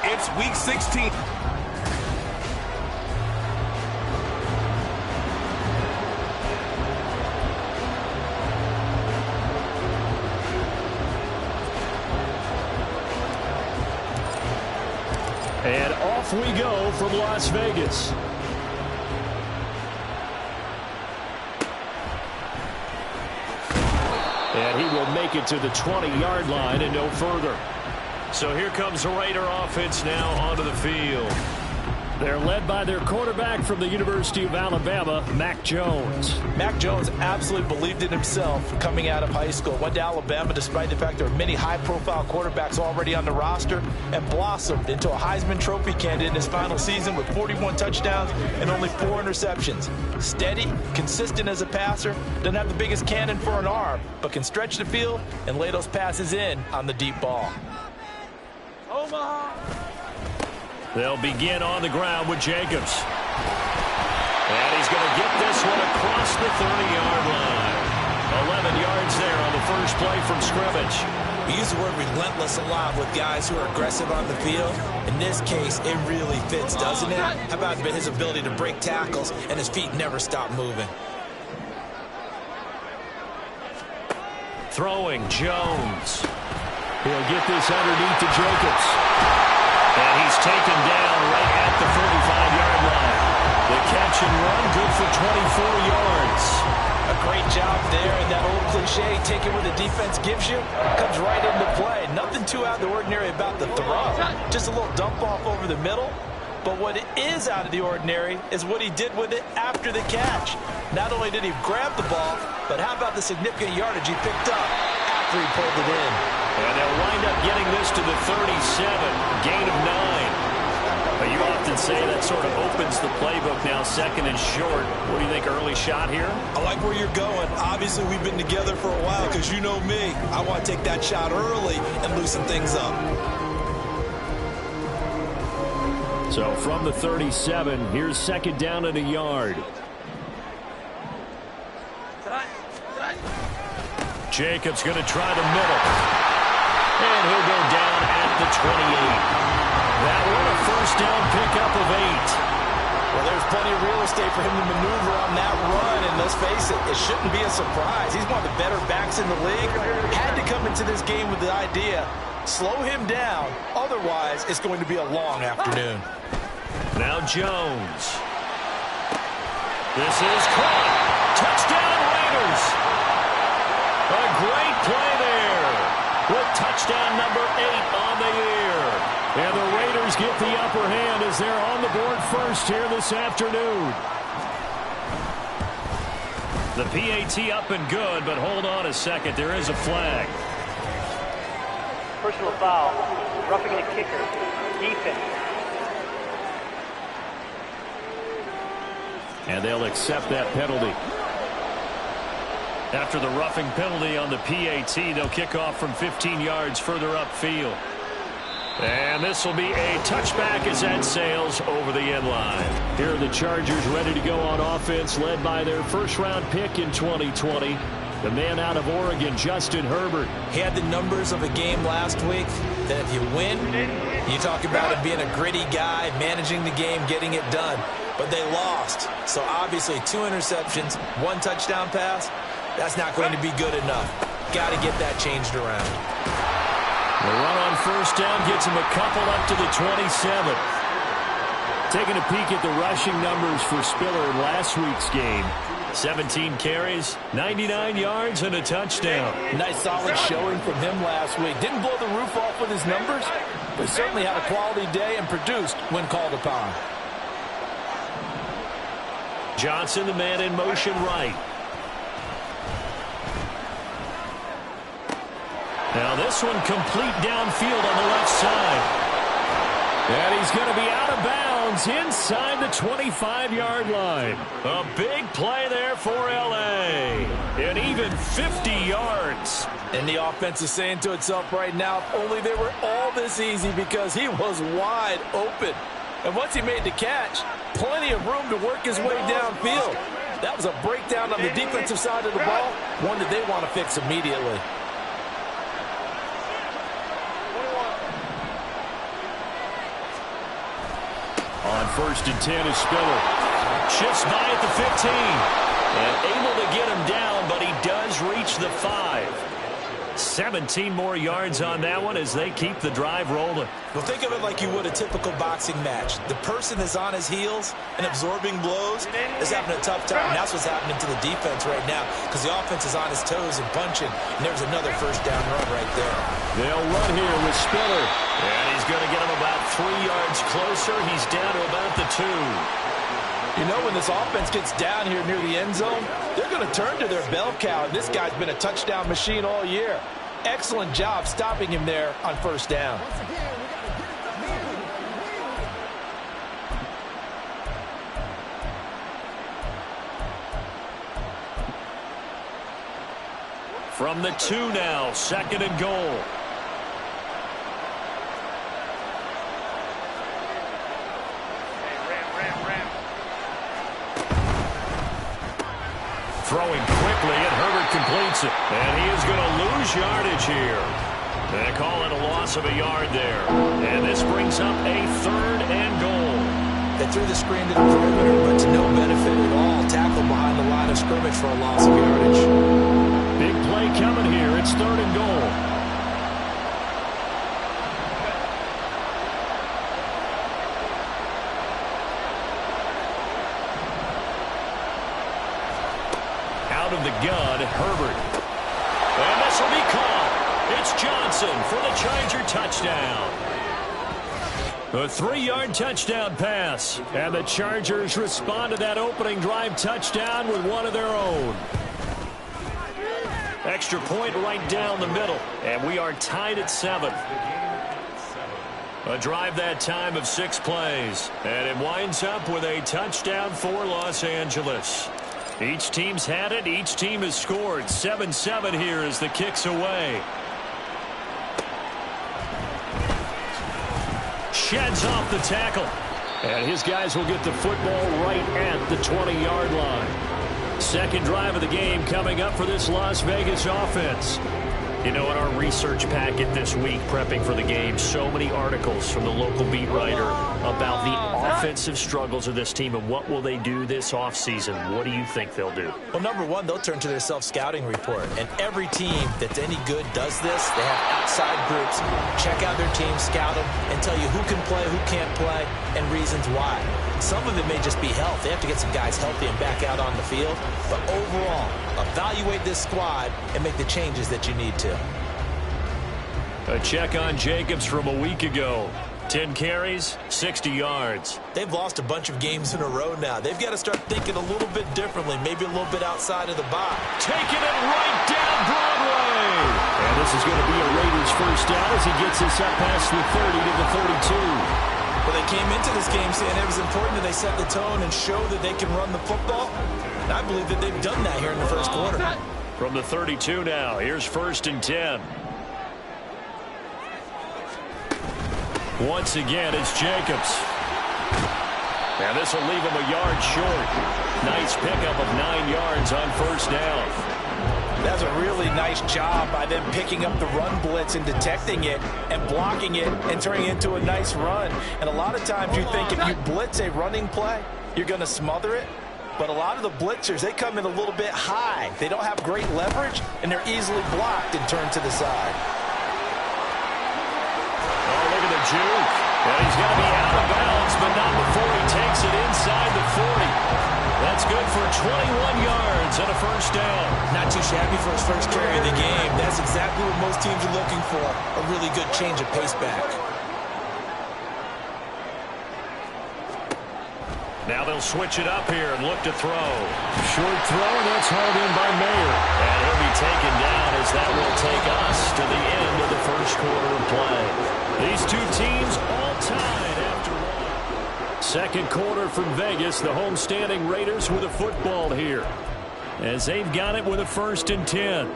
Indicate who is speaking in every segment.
Speaker 1: It's week 16.
Speaker 2: And off we go from Las Vegas. And he will make it to the 20-yard line and no further. So here comes the Raider offense now onto the field. They're led by their quarterback from the University of Alabama, Mac Jones.
Speaker 3: Mac Jones absolutely believed in himself coming out of high school. Went to Alabama despite the fact there are many high-profile quarterbacks already on the roster, and blossomed into a Heisman Trophy candidate in his final season with 41 touchdowns and only 4 interceptions. Steady, consistent as a passer, doesn't have the biggest cannon for an arm, but can stretch the field and lay those passes in on the deep ball.
Speaker 2: They'll begin on the ground with Jacobs. And he's going to get this one across the 30-yard line. 11 yards there on the first play from scrimmage.
Speaker 4: We use the word relentless a lot with guys who are aggressive on the field. In this case, it really fits, doesn't it? How about his ability to break tackles and his feet never stop moving?
Speaker 2: Throwing, Jones. He'll get this underneath to Jacobs. And he's taken down right at the 45-yard line. The catch and run, good for 24 yards.
Speaker 3: A great job there, and that old cliche, taking what the defense gives you, comes right into play. Nothing too out of the ordinary about the throw. Just a little dump off over the middle. But what is out of the ordinary is what he did with it after the catch. Not only did he grab the ball, but how about the significant yardage he picked up after he pulled it in.
Speaker 2: And they'll wind up getting this to the 37, gain of 9. But you often say that sort of opens the playbook now, second and short. What do you think, early shot here?
Speaker 4: I like where you're going. Obviously, we've been together for a while because you know me. I want to take that shot early and loosen things up.
Speaker 2: So from the 37, here's second down and a yard. Jacobs going to try the middle. And he'll go down at the 28. That one a first down pickup of 8.
Speaker 3: Well, there's plenty of real estate for him to maneuver on that run, and let's face it, it shouldn't be a surprise. He's one of the better backs in the league. Had to come into this game with the idea, slow him down, otherwise it's going to be a long afternoon.
Speaker 2: Now Jones. This is caught. Touchdown Raiders. A great play there with touchdown number 8 on the year. And the Raiders get the upper hand as they're on the board first here this afternoon. The PAT up and good, but hold on a second. There is a flag.
Speaker 5: Personal foul. Roughing the kicker. Defense.
Speaker 2: And they'll accept that penalty. After the roughing penalty on the PAT, they'll kick off from 15 yards further upfield. And this will be a touchback as that sails over the end line. Here are the Chargers ready to go on offense, led by their first-round pick in 2020, the man out of Oregon, Justin Herbert.
Speaker 4: He had the numbers of a game last week that if you win, you talk about him being a gritty guy, managing the game, getting it done. But they lost. So obviously 2 interceptions, 1 touchdown pass. That's not going to be good enough. Got to get that changed around.
Speaker 2: The run on first down gets him a couple up to the 27. Taking a peek at the rushing numbers for Spiller in last week's game. 17 carries, 99 yards, and a touchdown.
Speaker 3: Nice solid showing from him last week. Didn't blow the roof off with his numbers, but certainly had a quality day and produced when called upon.
Speaker 2: Johnson, the man in motion right. Now this one complete downfield on the left side. And he's going to be out of bounds inside the 25-yard line. A big play there for L.A. And even 50 yards.
Speaker 3: And the offense is saying to itself right now, if only they were all this easy, because he was wide open. And once he made the catch, plenty of room to work his way downfield. That was a breakdown on the defensive side of the ball, one that they want to fix immediately.
Speaker 2: On 1st and 10 is Spiller. Shifts by at the 15. And able to get him down, but he does reach the 5. 17 more yards on that one as they keep the drive rolling.
Speaker 4: Well, think of it like you would a typical boxing match. The person is on his heels and absorbing blows is having a tough time. And that's what's happening to the defense right now because the offense is on his toes and punching. And there's another first down run right there.
Speaker 2: They'll run here with Spiller. And he's going to get him about 3 yards closer. He's down to about the 2.
Speaker 3: You know, when this offense gets down here near the end zone, they're going to turn to their bell cow. And this guy's been a touchdown machine all year. Excellent job stopping him there on first down.
Speaker 2: From the 2 now, 2nd and goal. Throwing quickly, and Herbert completes it. And he is going to lose yardage here. They call it a loss of a yard there. And this brings up a 3rd and goal.
Speaker 4: They threw the screen to the perimeter, but to no benefit at all. Tackle behind the line of scrimmage for a loss of yardage.
Speaker 2: Big play coming here. It's 3rd and goal. Of the gun, Herbert. And this will be caught. It's Johnson for the Charger touchdown. A 3-yard touchdown pass. And the Chargers respond to that opening drive touchdown with one of their own. Extra point right down the middle. And we are tied at 7. A drive that time of 6 plays. And it winds up with a touchdown for Los Angeles. Each team's had it. Each team has scored. 7-7 here as the kick's away. Sheds off the tackle. And his guys will get the football right at the 20-yard line. Second drive of the game coming up for this Las Vegas offense. You know, in our research packet this week, prepping for the game, so many articles from the local beat writer about the offensive struggles of this team and what will they do this offseason. What do you think they'll do?
Speaker 4: Well, number one, they'll turn to their self-scouting report. And every team that's any good does this. They have outside groups, check out their team, scout them, and tell you who can play, who can't play, and reasons why. Some of it may just be health. They have to get some guys healthy and back out on the field. But overall, evaluate this squad and make the changes that you need to.
Speaker 2: A check on Jacobs from a week ago. 10 carries, 60 yards.
Speaker 4: They've lost a bunch of games in a row now. They've got to start thinking a little bit differently, maybe a little bit outside of the box.
Speaker 2: Taking it right down Broadway. And this is going to be a Raiders first down as he gets this up past the 30 to the 32.
Speaker 4: Well, they came into this game saying it was important that they set the tone and show that they can run the football. And I believe that they've done that here in the first quarter.
Speaker 2: From the 32 now, here's 1st and 10. Once again, it's Jacobs. And this will leave him a yard short. Nice pickup of 9 yards on first down.
Speaker 3: That's a really nice job by them picking up the run blitz and detecting it and blocking it and turning it into a nice run. And a lot of times you think if you blitz a running play, you're going to smother it. But a lot of the blitzers, they come in a little bit high. They don't have great leverage, and they're easily blocked and turned to the side.
Speaker 2: Oh, look at the juke. And he's going to be out of bounds, but not before he takes it inside the 40. That's good for 21 yards and a first down.
Speaker 4: Not too shabby for his first carry of the game. That's exactly what most teams are looking for. A really good change of pace back.
Speaker 2: Now they'll switch it up here and look to throw. Short throw, and that's hauled in by Mayer. And he'll be taken down as that will take us to the end of the first quarter of play. These two teams all tied after one. Second quarter from Vegas, the homestanding Raiders with a football here, as they've got it with a 1st and 10.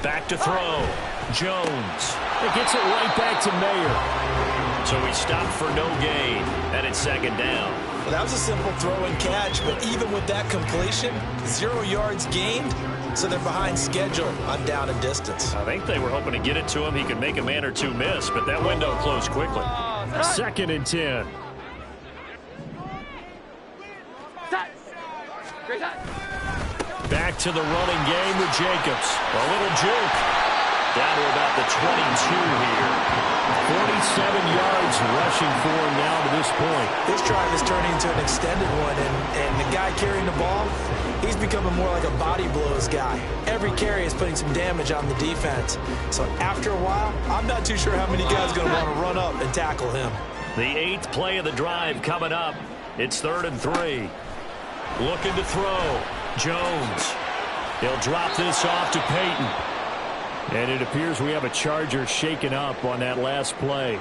Speaker 2: Back to throw. Jones. It gets it right back to Mayer. So he stopped for no gain, and it's second down.
Speaker 4: Well, that was a simple throw and catch, but even with that completion, 0 yards gained, so they're behind schedule on down and distance.
Speaker 2: I think they were hoping to get it to him. He could make a man or two miss, but that window closed quickly. 2nd and 10. Back to the running game with Jacobs. A little juke. Down to about the 22 here. 47 yards rushing for him now to this point.
Speaker 4: This drive is turning into an extended one, and the guy carrying the ball, he's becoming more like a body blows guy. Every carry is putting some damage on the defense. So after a while, I'm not too sure how many guys are going to want to run up and tackle him.
Speaker 2: The 8th play of the drive coming up. It's 3rd and 3. Looking to throw. Jones. He'll drop this off to Peyton. And it appears we have a Charger shaken up on that last play.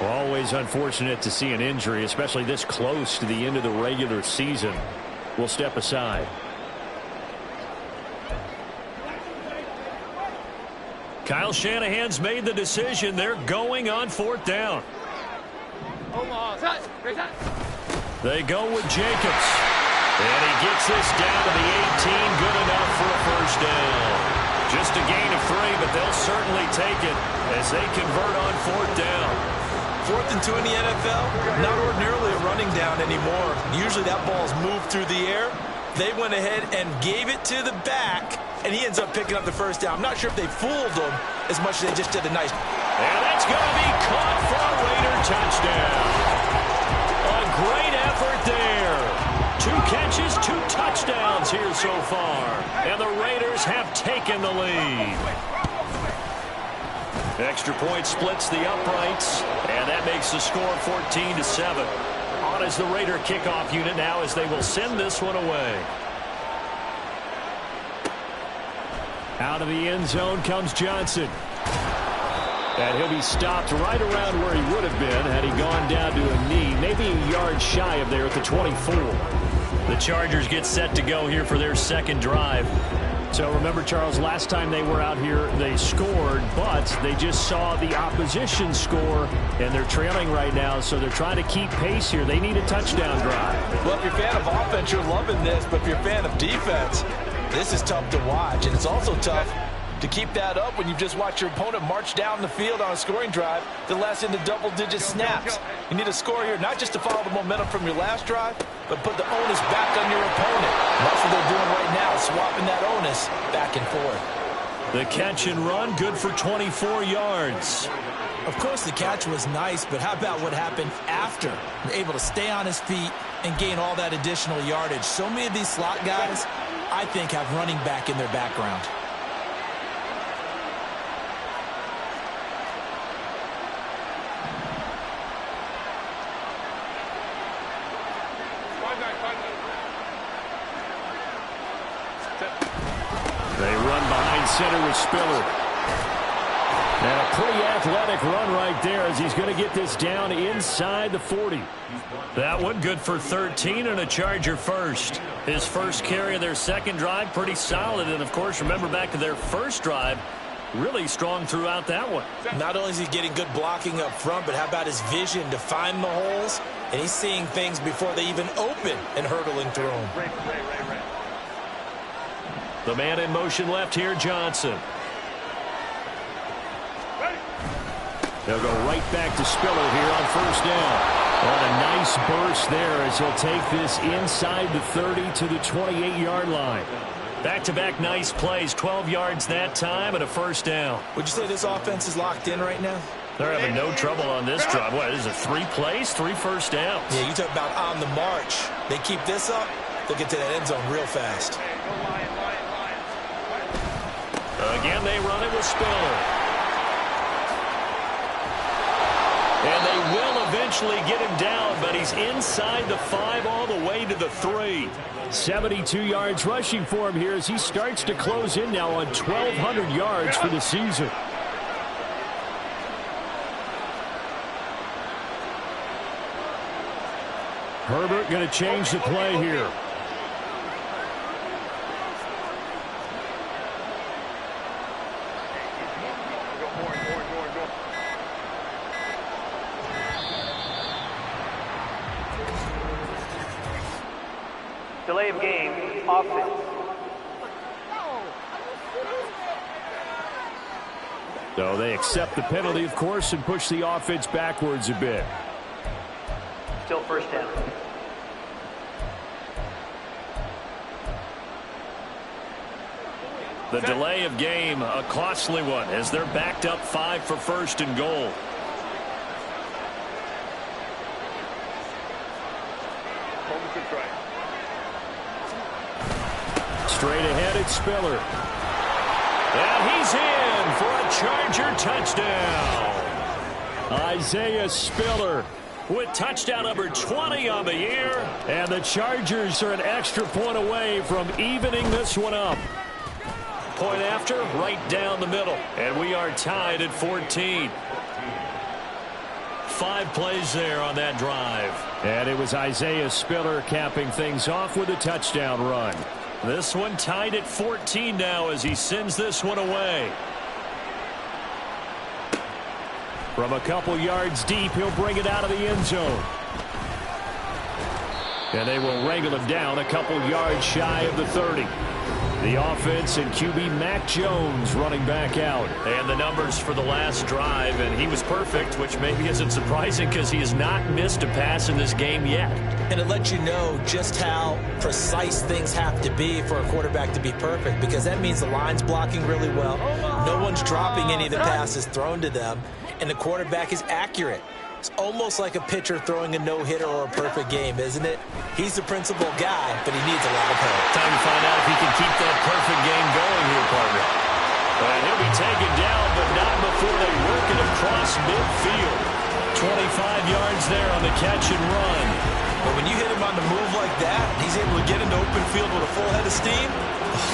Speaker 2: Always unfortunate to see an injury, especially this close to the end of the regular season. We'll step aside. Kyle Shanahan's made the decision. They're going on 4th down. They go with Jacobs. And he gets this down to the 18. Good enough for a first down. Just a gain of 3, but they'll certainly take it as they convert on 4th down.
Speaker 4: 4th and 2 in the NFL, not ordinarily a running down anymore. Usually that ball's moved through the air. They went ahead and gave it to the back, and he ends up picking up the first down. I'm not sure if they fooled him as much as they just did a nice.
Speaker 2: And that's going to be caught for a Raider touchdown. A great effort there. 2 catches, 2 touchdowns here so far. And the Raiders have taken the lead. Extra point splits the uprights, and that makes the score 14-7. On as the Raider kickoff unit now as they will send this one away. Out of the end zone comes Johnson. And he'll be stopped right around where he would have been had he gone down to a knee, maybe a yard shy of there at the 24. The Chargers get set to go here for their 2nd drive. So remember, Charles, last time they were out here, they scored, but they just saw the opposition score, and they're trailing right now, so they're trying to keep pace here. They need a touchdown drive.
Speaker 3: Well, if you're a fan of offense, you're loving this, but if you're a fan of defense, this is tough to watch, and it's also tough to keep that up when you've just watched your opponent march down the field on a scoring drive that lasts into double-digit snaps. You need a score here, not just to follow the momentum from your last drive, but put the onus back on your opponent. And that's what they're doing right now, swapping that onus back and forth.
Speaker 2: The catch and run, good for 24 yards.
Speaker 4: Of course, the catch was nice, but how about what happened after? Able to stay on his feet and gain all that additional yardage. So many of these slot guys, I think, have running back in their background.
Speaker 2: They run behind center with Spiller. And a pretty athletic run right there as he's going to get this down inside the 40. That one good for 13 and a Charger first. His first carry of their 2nd drive, pretty solid. And, of course, remember back to their first drive, really strong throughout that one.
Speaker 4: Not only is he getting good blocking up front, but how about his vision to find the holes? And he's seeing things before they even open and hurdling through them.
Speaker 2: The man in motion left here, Johnson. They'll go right back to Spiller here on 1st down. On a nice burst there as he'll take this inside the 30 to the 28-yard line. Back-to-back nice plays, 12 yards that time and a 1st down.
Speaker 4: Would you say this offense is locked in right now?
Speaker 2: They're having no trouble on this drive. What, is it 3 plays, 3 first downs?
Speaker 4: Yeah, you talk about on the march. They keep this up, they'll get to that end zone real fast.
Speaker 2: Again, they run it with Spiller. And they will eventually get him down, but he's inside the 5 all the way to the 3. 72 yards rushing for him here as he starts to close in now on 1,200 yards for the season. Herbert going to change the play here.
Speaker 5: Delay of game, offense.
Speaker 2: So they accept the penalty, of course, and push the offense backwards a bit.
Speaker 5: Still first down.
Speaker 2: The delay of game, a costly one, as they're backed up 5 for first and goal. Straight ahead, it's Spiller. And he's in for a Charger touchdown. Isaiah Spiller with touchdown number 20 on the year. And the Chargers are an extra point away from evening this one up. Point after, right down the middle. And we are tied at 14. 5 plays there on that drive. And it was Isaiah Spiller capping things off with a touchdown run. This one tied at 14 now as he sends this one away. From a couple yards deep, he'll bring it out of the end zone. And they will wrangle him down a couple yards shy of the 30. The offense and QB Mac Jones running back out. And the numbers for the last drive, and he was perfect, which maybe isn't surprising because he has not missed a pass in this game yet.
Speaker 4: And it lets you know just how precise things have to be for a quarterback to be perfect, because that means the line's blocking really well. No one's dropping any of the passes thrown to them, and the quarterback is accurate. It's almost like a pitcher throwing a no-hitter or a perfect game, isn't it? He's the principal guy, but he needs a lot of help.
Speaker 2: Time to find out if he can keep that perfect game going here, partner. And he'll be taken down, but not before they work it across midfield. 25 yards there on the catch and run.
Speaker 3: But when you hit him on the move like that, he's able to get into open field with a full head of steam.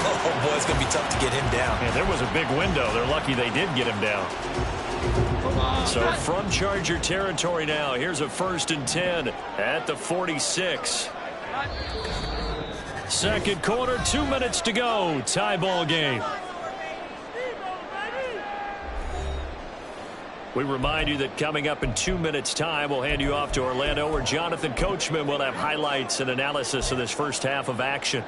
Speaker 4: Oh, boy, it's going to be tough to get him down.
Speaker 2: Yeah, there was a big window. They're lucky they did get him down. So from Charger territory now, here's a 1st and 10 at the 46. Second quarter, 2 minutes to go. Tie ball game. We remind you that coming up in 2 minutes' time, we'll hand you off to Orlando, where Jonathan Coachman will have highlights and analysis of this first half of action.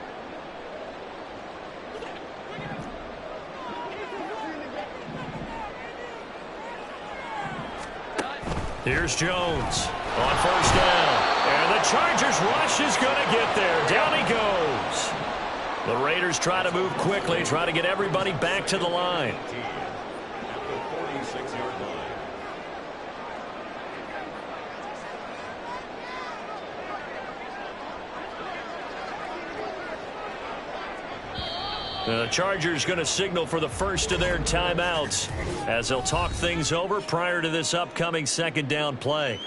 Speaker 2: Here's Jones on first down. And the Chargers rush is going to get there. Down he goes. The Raiders try to move quickly, try to get everybody back to the line. The Chargers going to signal for the first of their timeouts as they'll talk things over prior to this upcoming second down play.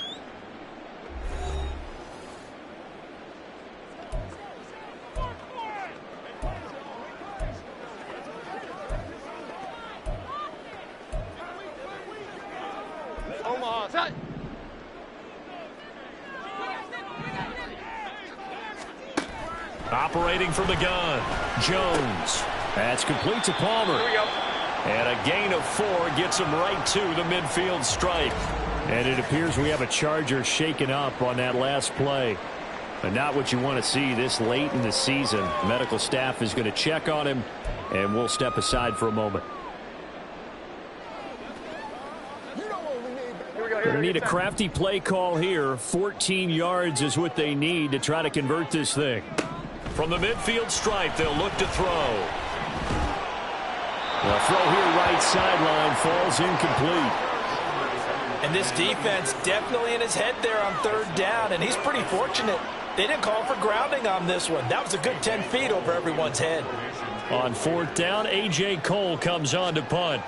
Speaker 2: Operating from the gun, Jones. That's complete to Palmer.
Speaker 5: Here we go.
Speaker 2: And a gain of 4 gets him right to the midfield stripe. And it appears we have a Charger shaken up on that last play. But not what you want to see this late in the season. Medical staff is going to check on him, and we'll step aside for a moment. They need a crafty play call here. 14 yards is what they need to try to convert this thing. From the midfield stripe, they'll look to throw. The throw here right sideline falls incomplete.
Speaker 4: And this defense definitely in his head there on 3rd down, and he's pretty fortunate. They didn't call for grounding on this one. That was a good 10 feet over everyone's head.
Speaker 2: On 4th down, A.J. Cole comes on to punt.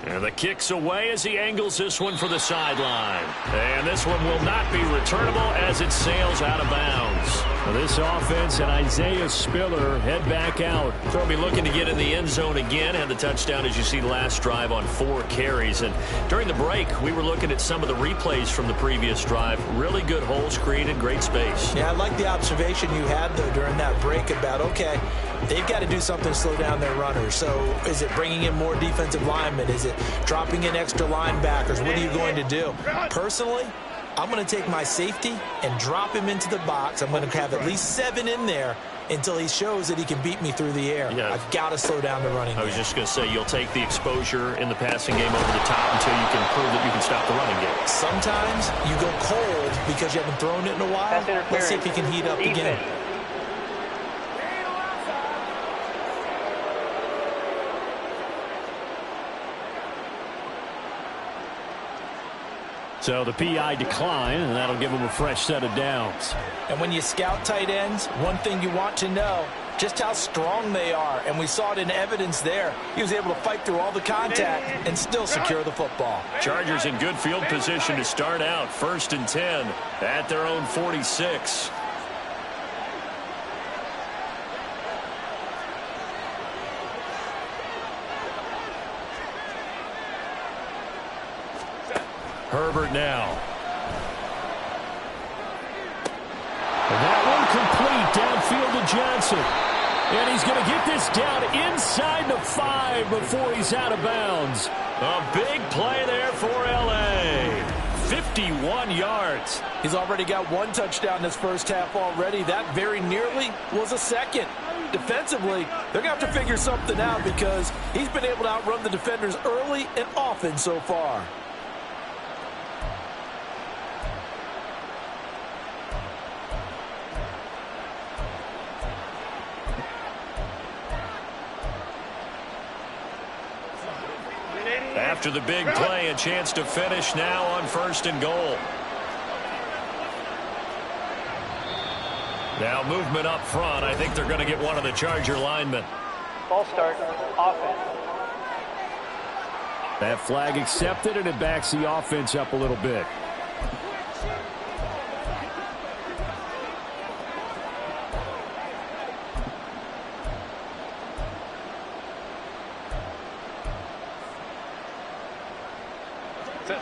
Speaker 2: And the kick's away as he angles this one for the sideline. And this one will not be returnable as it sails out of bounds. This offense and Isaiah Spiller head back out. They'll be looking to get in the end zone again. Had the touchdown, as you see, last drive on 4 carries. And during the break, we were looking at some of the replays from the previous drive. Really good holes created, great space.
Speaker 4: Yeah, I like the observation you had, though, during that break about, okay, they've got to do something to slow down their runners. So is it bringing in more defensive linemen? Is it dropping in extra linebackers? What are you going to do? Personally, I'm going to take my safety and drop him into the box. I'm going to have at least 7 in there until he shows that he can beat me through the air. Yeah. I've got to slow down the running game.
Speaker 2: I was just going to say, you'll take the exposure in the passing game over the top until you can prove that you can stop the running game.
Speaker 4: Sometimes you go cold because you haven't thrown it in a while. Let's see if he can heat up again.
Speaker 2: So the PI decline, and that'll give him a fresh set of downs.
Speaker 3: And when you scout tight ends, one thing you want to know, just how strong they are. And we saw it in evidence there. He was able to fight through all the contact and still secure the football.
Speaker 2: Chargers in good field position to start out. 1st and 10 at their own 46. Herbert now. And that one complete downfield to Johnson. And he's going to get this down inside the 5 before he's out of bounds. A big play there for L.A. 51 yards.
Speaker 3: He's already got 1 touchdown this first half already. That very nearly was a second. Defensively, they're going to have to figure something out because he's been able to outrun the defenders early and often so far.
Speaker 2: After the big play, a chance to finish now on 1st and goal. Now movement up front. I think they're going to get one of the Charger linemen.
Speaker 5: Ball start, offense.
Speaker 2: That flag accepted, and it backs the offense up a little bit.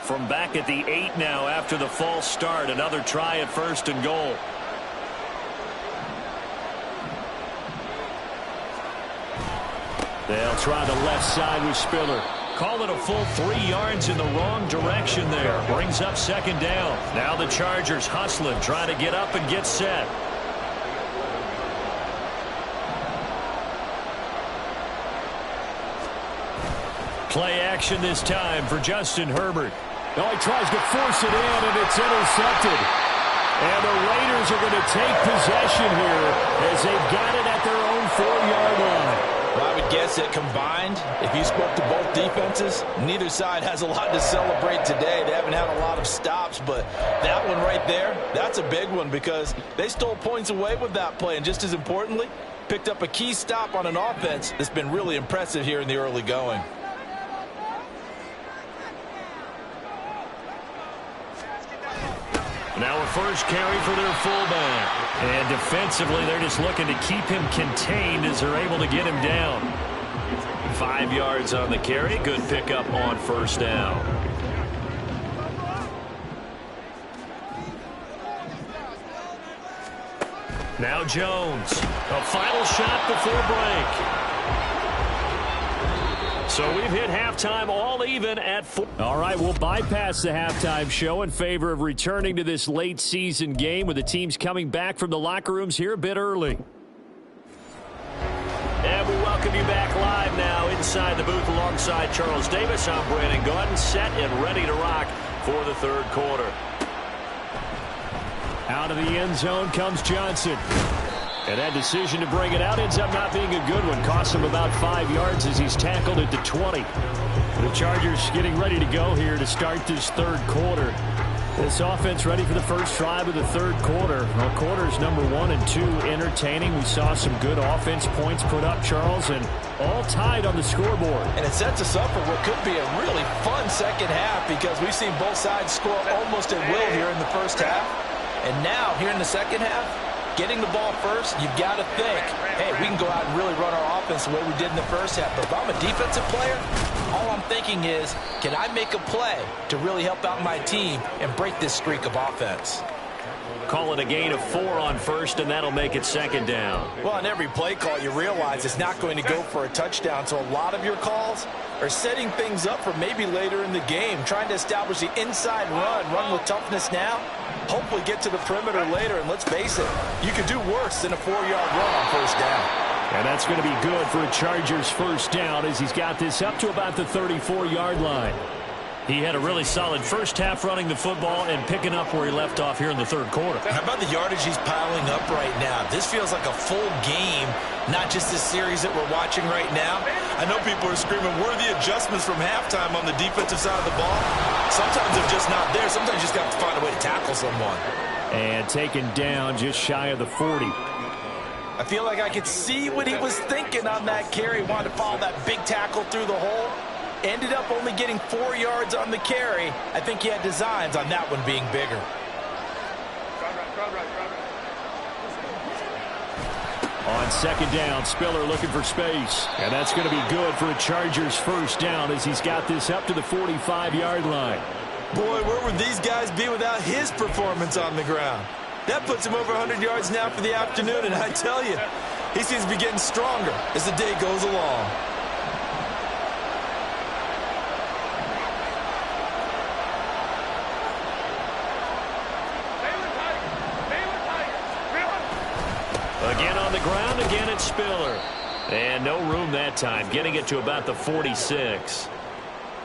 Speaker 2: From back at the 8 now after the false start. Another try at 1st and goal. They'll try the left side with Spiller. Call it a full 3 yards in the wrong direction there. Brings up 2nd down. Now the Chargers hustling, trying to get up and get set. Play action this time for Justin Herbert. Oh, he tries to force it in, and it's intercepted. And the Raiders are going to take possession here as they've got it at their own 4-yard line.
Speaker 3: Well, I would guess that combined, if you spoke to both defenses, neither side has a lot to celebrate today. They haven't had a lot of stops, but that one right there, that's a big one because they stole points away with that play. And just as importantly, picked up a key stop on an offense that's been really impressive here in the early going.
Speaker 2: Now a first carry for their fullback. And defensively, they're just looking to keep him contained as they're able to get him down. 5 yards on the carry. Good pickup on 1st down. Now Jones. A final shot before break. So we've hit halftime all even at 4. All right, we'll bypass the halftime show in favor of returning to this late season game with the teams coming back from the locker rooms here a bit early. And we welcome you back live now inside the booth alongside Charles Davis. I'm Brandon Gaudin, set and ready to rock for the 3rd quarter. Out of the end zone comes Johnson. And that decision to bring it out ends up not being a good one. Costs him about 5 yards as he's tackled at the 20. The Chargers getting ready to go here to start this 3rd quarter. This offense ready for the first drive of the 3rd quarter. Well, quarters number 1 and 2 entertaining. We saw some good offense points put up, Charles, and all tied on the scoreboard.
Speaker 3: And it sets us up for what could be a really fun second half because we've seen both sides score almost at will here in the first half. And now, here in the second half, getting the ball first, you've got to think, hey, we can go out and really run our offense the way we did in the first half. But if I'm a defensive player, all I'm thinking is, can I make a play to really help out my team and break this streak of offense?
Speaker 2: Call it a gain of 4 on first, and that'll make it second down.
Speaker 3: Well, on every play call, you realize it's not going to go for a touchdown, so a lot of your calls are setting things up for maybe later in the game, trying to establish the inside run with toughness now, hopefully get to the perimeter later, and let's face it, you could do worse than a 4-yard run on first down.
Speaker 2: And that's going to be good for a Chargers first down as he's got this up to about the 34-yard line. He had a really solid first half running the football and picking up where he left off here in the third quarter.
Speaker 4: How about the yardage he's piling up right now? This feels like a full game, not just this series that we're watching right now. I know people are screaming, where are the adjustments from halftime on the defensive side of the ball? Sometimes they're just not there. Sometimes you just got to find a way to tackle someone.
Speaker 2: And taken down just shy of the 40.
Speaker 3: I feel like I could see what he was thinking on that carry. Wanted to follow that big tackle through the hole. Ended up only getting 4 yards on the carry. I think he had designs on that one being bigger.
Speaker 2: On second down, Spiller looking for space. And that's going to be good for a Chargers first down as he's got this up to the 45-yard line.
Speaker 3: Boy, where would these guys be without his performance on the ground? That puts him over 100 yards now for the afternoon, and I tell you, he seems to be getting stronger as the day goes along.
Speaker 2: Again on the ground, again it's Spiller. And no room that time, getting it to about the 46.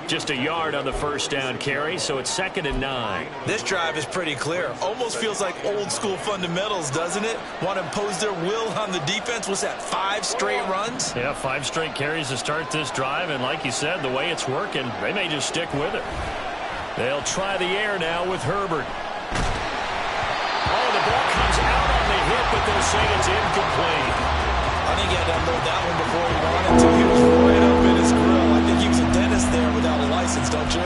Speaker 2: Just a yard on the first down carry, so it's 2nd and 9.
Speaker 3: This drive is pretty clear. Almost feels like old school fundamentals, doesn't it? Want to impose their will on the defense. What's that, 5 straight runs?
Speaker 2: Yeah, 5 straight carries to start this drive, and like you said, the way it's working, they may just stick with it. They'll try the air now with Herbert. Oh, the ball comes out on the hit, but they'll say it's incomplete.
Speaker 3: I think he had to unload that one before he wanted to. He was right up in his grill. I think he was a dentist there without a license, don't you?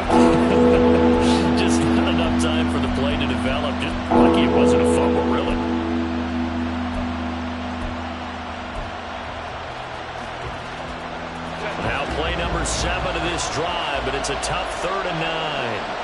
Speaker 2: Just not enough time for the play to develop. Just lucky it wasn't a fumble, really. Now play number 7 of this drive, but it's a tough 3rd and 9.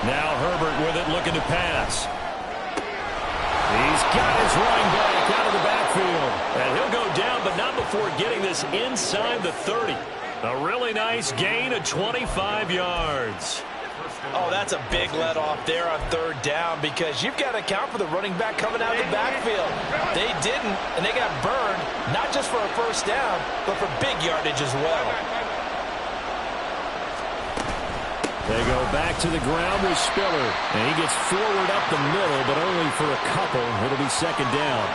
Speaker 2: Now Herbert with it, looking to pass. He's got his running back out of the backfield. And he'll go down, but not before getting this inside the 30. A really nice gain of 25 yards.
Speaker 3: Oh, that's a big let off there on 3rd down because you've got to account for the running back coming out of the backfield. They didn't, and they got burned, not just for a first down, but for big yardage as well.
Speaker 2: They go back to the ground with Spiller. And he gets forward up the middle, but only for a couple. It'll be 2nd down.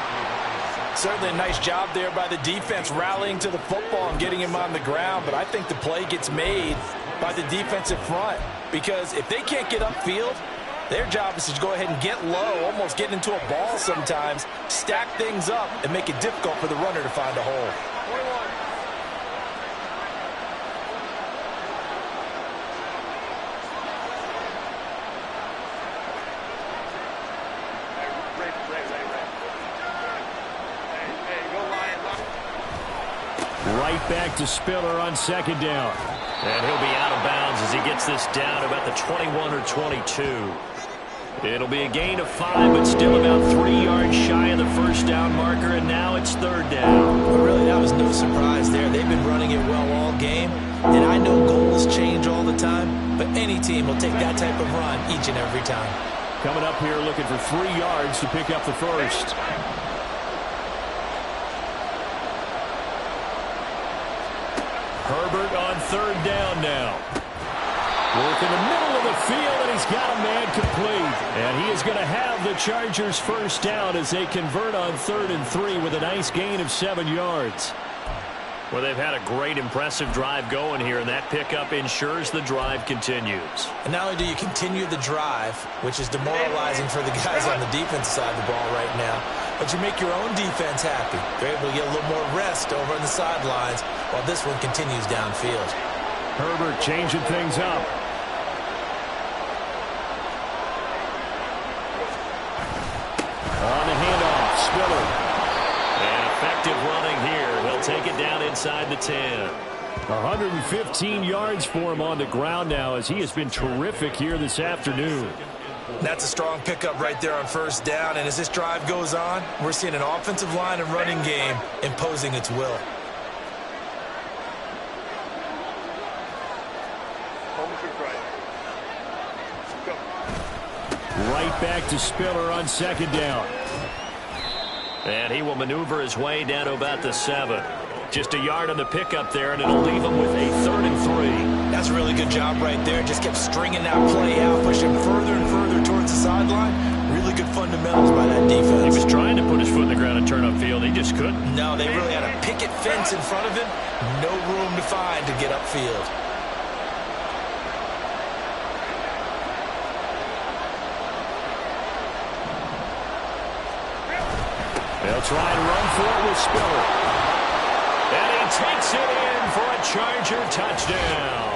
Speaker 3: Certainly a nice job there by the defense rallying to the football and getting him on the ground. But I think the play gets made by the defensive front. Because if they can't get upfield, their job is to go ahead and get low, almost get into a ball sometimes, stack things up, and make it difficult for the runner to find a hole.
Speaker 2: Right back to Spiller on 2nd down. And he'll be out of bounds as he gets this down about the 21 or 22. It'll be a gain of 5, but still about 3 yards shy of the first down marker, and now it's 3rd down.
Speaker 4: But really, that was no surprise there. They've been running it well all game, and I know goals change all the time, but any team will take that type of run each and every time.
Speaker 2: Coming up here looking for 3 yards to pick up the first. Herbert on 3rd down now. Work in the middle of the field, and he's got a man complete. And he is going to have the Chargers first down as they convert on 3rd and 3 with a nice gain of 7 yards. Well, they've had a great, impressive drive going here, and that pickup ensures the drive continues.
Speaker 4: And not only do you continue the drive, which is demoralizing for the guys on the defense side of the ball right now, but you make your own defense happy. They're able to get a little more rest over on the sidelines while this one continues downfield.
Speaker 2: Herbert changing things up. On the handoff, Spiller. And effective running here. He'll they'll take it down inside the 10.
Speaker 6: 115 yards for him on the ground now, as he has been terrific here this afternoon.
Speaker 4: That's a strong pickup right there on first down, and as this drive goes on, we're seeing an offensive line and running game imposing its will.
Speaker 6: Right back to Spiller on second down.
Speaker 2: And he will maneuver his way down to about the 7. Just a yard on the pickup there, and it'll leave him with a 3rd and 3.
Speaker 4: That's a really good job right there. Just kept stringing that play out, pushing further and further towards the sideline. Really good fundamentals by that defense.
Speaker 2: He was trying to put his foot in the ground and turn upfield. He just couldn't.
Speaker 4: No, they really had a picket fence in front of him. No room to find to get upfield.
Speaker 6: They'll try and run for it with Spiller.
Speaker 2: And he takes it in for a Charger touchdown.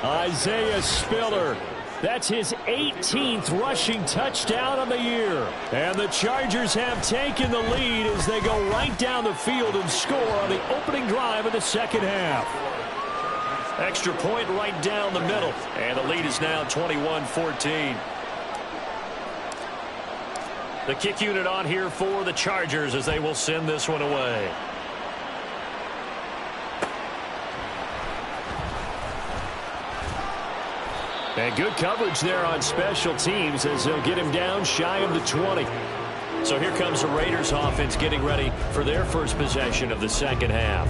Speaker 6: Isaiah Spiller. That's his 18th rushing touchdown on the year. And the Chargers have taken the lead as they go right down the field and score on the opening drive of the second half.
Speaker 2: Extra point right down the middle. And the lead is now 21-14. The kick unit on here for the Chargers as they will send this one away.
Speaker 6: And good coverage there on special teams as they'll get him down shy of the 20.
Speaker 2: So here comes the Raiders offense getting ready for their first possession of the second half.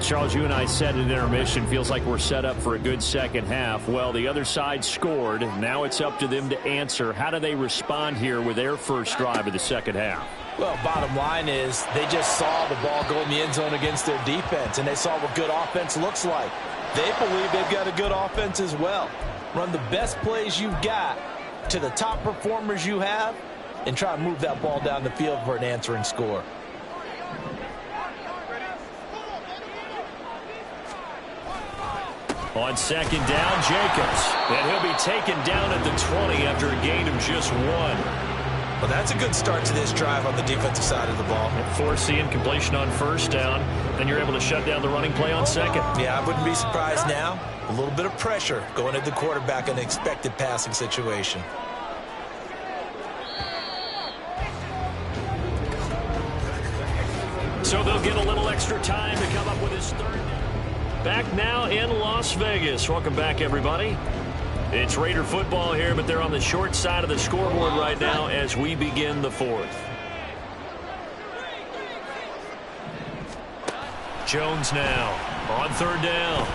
Speaker 6: Charles, you and I said in intermission, feels like we're set up for a good second half. Well, the other side scored. Now it's up to them to answer. How do they respond here with their first drive of the second half?
Speaker 3: Well, bottom line is they just saw the ball go in the end zone against their defense, and they saw what good offense looks like. They believe they've got a good offense as well. Run the best plays you've got to the top performers you have and try to move that ball down the field for an answering score.
Speaker 2: On second down, Jacobs. And he'll be taken down at the 20 after a gain of just 1.
Speaker 4: Well, that's a good start to this drive on the defensive side of the ball.
Speaker 2: Force the incompletion on first down. Then you're able to shut down the running play on second.
Speaker 4: Yeah, I wouldn't be surprised now. A little bit of pressure going at the quarterback in an expected passing situation.
Speaker 2: So they'll get a little extra time to come up with his third down. Back now in Las Vegas. Welcome back, everybody. It's Raider football here, but they're on the short side of the scoreboard right now as we begin the fourth. Jones now on third down.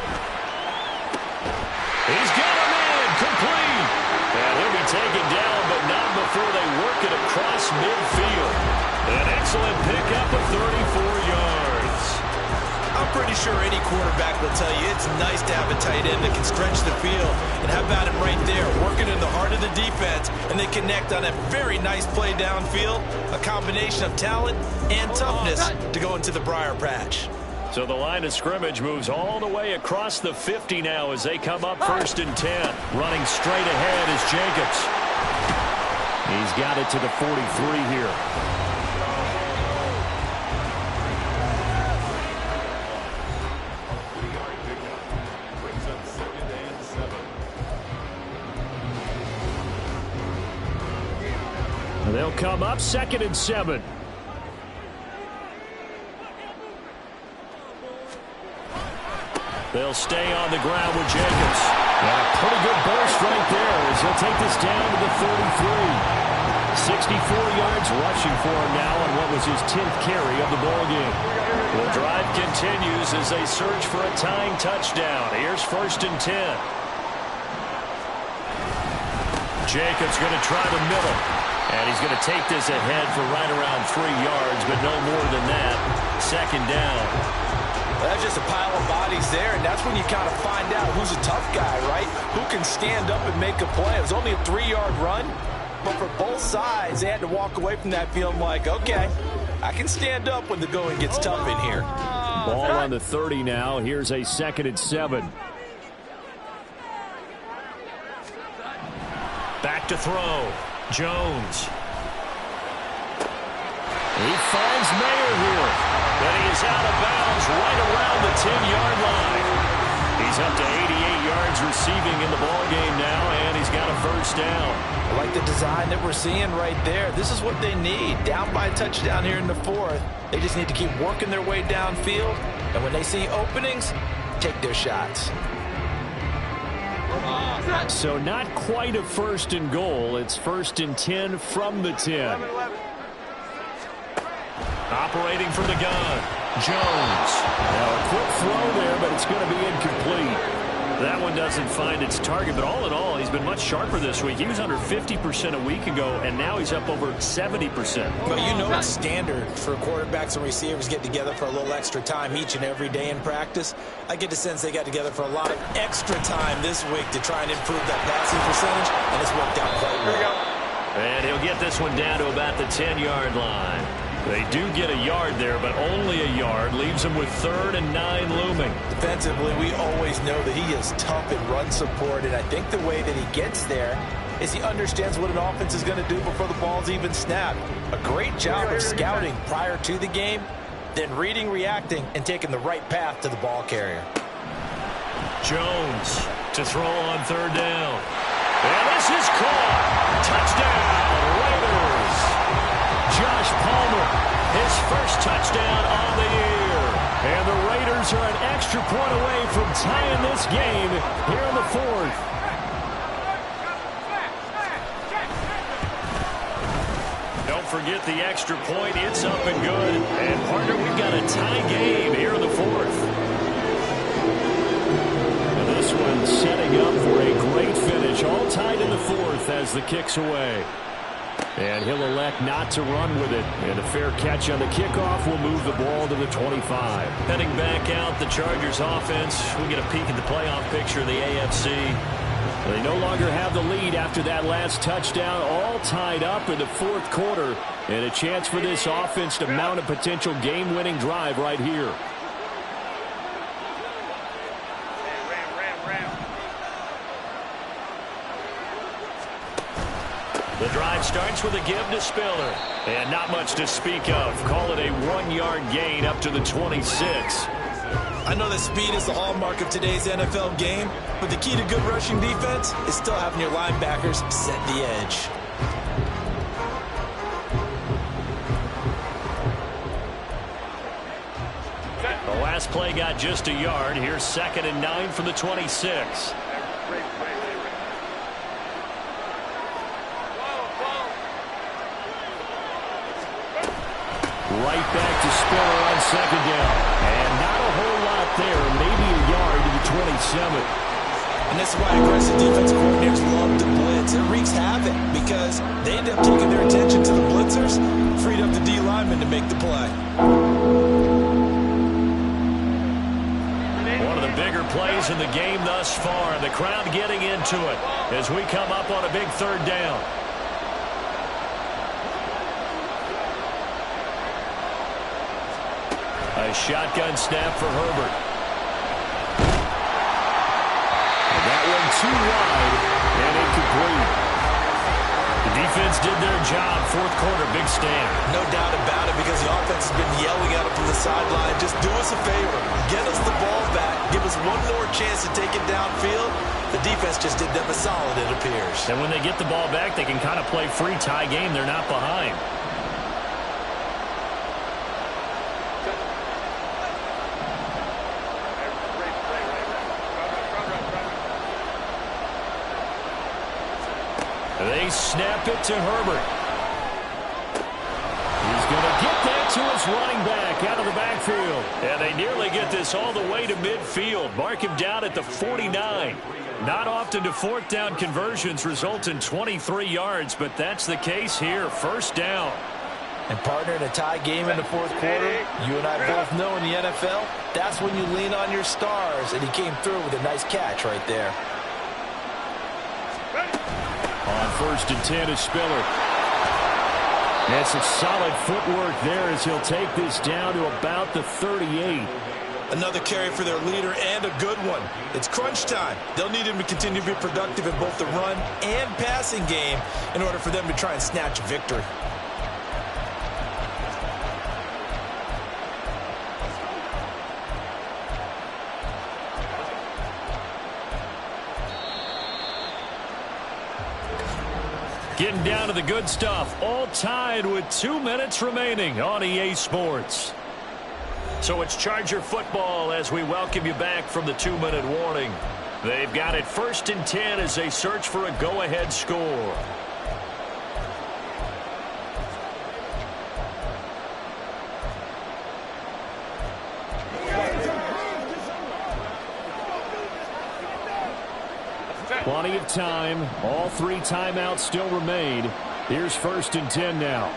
Speaker 2: He's got him in, complete. And he'll be taken down, but not before they work it across midfield. An excellent pickup of 34 yards.
Speaker 4: I'm pretty sure any quarterback will tell you it's nice to have a tight end that can stretch the field. And how about him right there, working in the heart of the defense, and they connect on a very nice play downfield, a combination of talent and toughness to go into the briar patch.
Speaker 2: So the line of scrimmage moves all the way across the 50 now as they come up 1st and 10. Running straight ahead is Jacobs.
Speaker 6: He's got it to the 43 here. They'll come up 2nd and 7.
Speaker 2: They'll stay on the ground with Jacobs.
Speaker 6: And a pretty good burst right there as he'll take this down to the 33. 64 yards rushing for him now on what was his 10th carry of the ball game.
Speaker 2: The drive continues as they search for a tying touchdown. Here's 1st and 10. Jacobs going to try the middle. And he's going to take this ahead for right around 3 yards, but no more than that. 2nd down.
Speaker 3: That's just a pile of bodies there, and that's when you kind of find out who's a tough guy, right? Who can stand up and make a play. It was only a 3-yard run, but for both sides, they had to walk away from that feeling like, okay, I can stand up when the going gets tough in here.
Speaker 6: Ball on the 30 now. Here's a 2nd and 7.
Speaker 2: Back to throw. Jones.
Speaker 6: He finds Mayer here.
Speaker 2: But he is out of bounds right around the 10-yard line. He's up to 88 yards receiving in the ballgame now, and he's got a first down.
Speaker 3: I like the design that we're seeing right there. This is what they need. Down by a touchdown here in the fourth. They just need to keep working their way downfield, and when they see openings, take their shots.
Speaker 6: So not quite a first and goal. It's first and 10 from the 10.
Speaker 2: Operating from the gun, Jones.
Speaker 6: Now a quick throw there, but it's going to be incomplete.
Speaker 2: That one doesn't find its target, but all in all, he's been much sharper this week. He was under 50% a week ago, and now he's up over 70%.
Speaker 4: Well, you know it's standard for quarterbacks and receivers get together for a little extra time each and every day in practice. I get the sense they got together for a lot of extra time this week to try and improve that passing percentage, and it's worked out quite well.
Speaker 2: And he'll get this one down to about the 10-yard line. They do get a yard there, but only a yard. Leaves them with 3rd and 9 looming.
Speaker 4: Defensively, we always know that he is tough in run support, and I think the way that he gets there is he understands what an offense is going to do before the ball's even snapped. A great job of scouting prior to the game, then reading, reacting, and taking the right path to the ball carrier.
Speaker 2: Jones to throw on 3rd down. And this is caught. Touchdown, Raiders. Josh Palmer, his first touchdown on the year. And the Raiders are an extra point away from tying this game here in the 4th. Don't forget the extra point. It's up and good. And, partner, we've got a tie game here in the 4th.
Speaker 6: And this one setting up for a great finish. All tied in the 4th as the kick's away. And he'll elect not to run with it. And a fair catch on the kickoff will move the ball to the 25.
Speaker 2: Heading back out, the Chargers offense. We get a peek at the playoff picture of the AFC.
Speaker 6: They no longer have the lead after that last touchdown. All tied up in the 4th quarter. And a chance for this offense to mount a potential game-winning drive right here.
Speaker 2: The drive starts with a give to Spiller. And not much to speak of. Call it a 1-yard gain up to the 26.
Speaker 4: I know that speed is the hallmark of today's NFL game, but the key to good rushing defense is still having your linebackers set the edge.
Speaker 2: The last play got just a yard. Here's 2nd and 9 from the 26.
Speaker 6: Right back to Spiller on 2nd down. And not a whole lot there. Maybe a yard to the 27.
Speaker 4: And this is why aggressive defense coordinators love to blitz. It wreaks havoc because they end up taking their attention to the blitzers, freed up the D lineman to make the play.
Speaker 2: One of the bigger plays in the game thus far. The crowd getting into it as we come up on a big 3rd down. A shotgun snap for Herbert.
Speaker 6: And that one too wide and incomplete.
Speaker 2: The defense did their job. 4th quarter, big stand.
Speaker 4: No doubt about it because the offense has been yelling at them from the sideline. Just do us a favor. Get us the ball back. Give us one more chance to take it downfield. The defense just did them a solid, it appears.
Speaker 2: And when they get the ball back, they can kind of play free tie game. They're not behind. They snap it to Herbert.
Speaker 6: He's going to get that to his running back out of the backfield.
Speaker 2: And they nearly get this all the way to midfield. Mark him down at the 49. Not often do 4th down conversions result in 23 yards, but that's the case here. 1st down.
Speaker 3: And partner, in a tie game in the 4th quarter, you and I both know in the NFL, that's when you lean on your stars, and he came through with a nice catch right there.
Speaker 6: On 1st and 10 is Spiller. And some solid footwork there as he'll take this down to about the 38.
Speaker 4: Another carry for their leader and a good one. It's crunch time. They'll need him to continue to be productive in both the run and passing game in order for them to try and snatch victory.
Speaker 2: Getting down to the good stuff. All tied with 2 minutes remaining on EA Sports. So it's Charger football as we welcome you back from the 2-minute warning. They've got it 1st and 10 as they search for a go-ahead score.
Speaker 6: Plenty of time. All 3 timeouts still remain. Here's 1st and 10 now.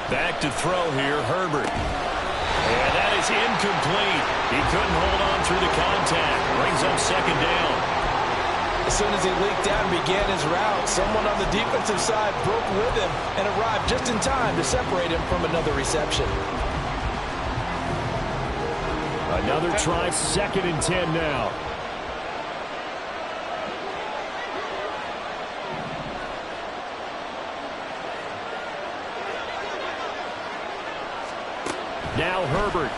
Speaker 2: Back to throw here, Herbert. And that is incomplete. He couldn't hold on through the contact. Brings up 2nd down.
Speaker 3: As soon as he leaked out and began his route, someone on the defensive side broke with him and arrived just in time to separate him from another reception.
Speaker 6: Another try, 2nd and 10 now. Now Herbert.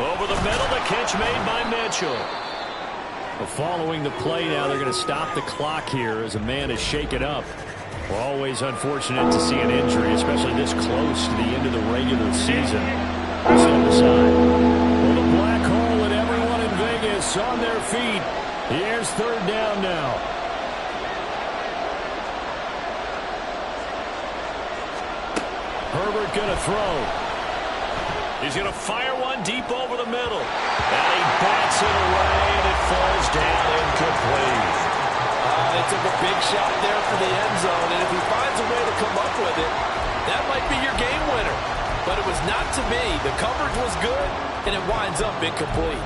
Speaker 2: Over the middle, the catch made by Mitchell.
Speaker 6: Well, following the play now, they're going to stop the clock here as a man is shaken up. Always unfortunate to see an injury, especially this close to the end of the regular season. Step aside. Well, the black hole and everyone in Vegas on their feet. Here's 3rd down now. Herbert going to throw.
Speaker 2: He's going to fire one deep over the middle. And he bats it away, and it falls down incomplete.
Speaker 3: They took a big shot there for the end zone, and if he finds a way to come up with it, that might be your game winner. But it was not to be. The coverage was good, and it winds up incomplete.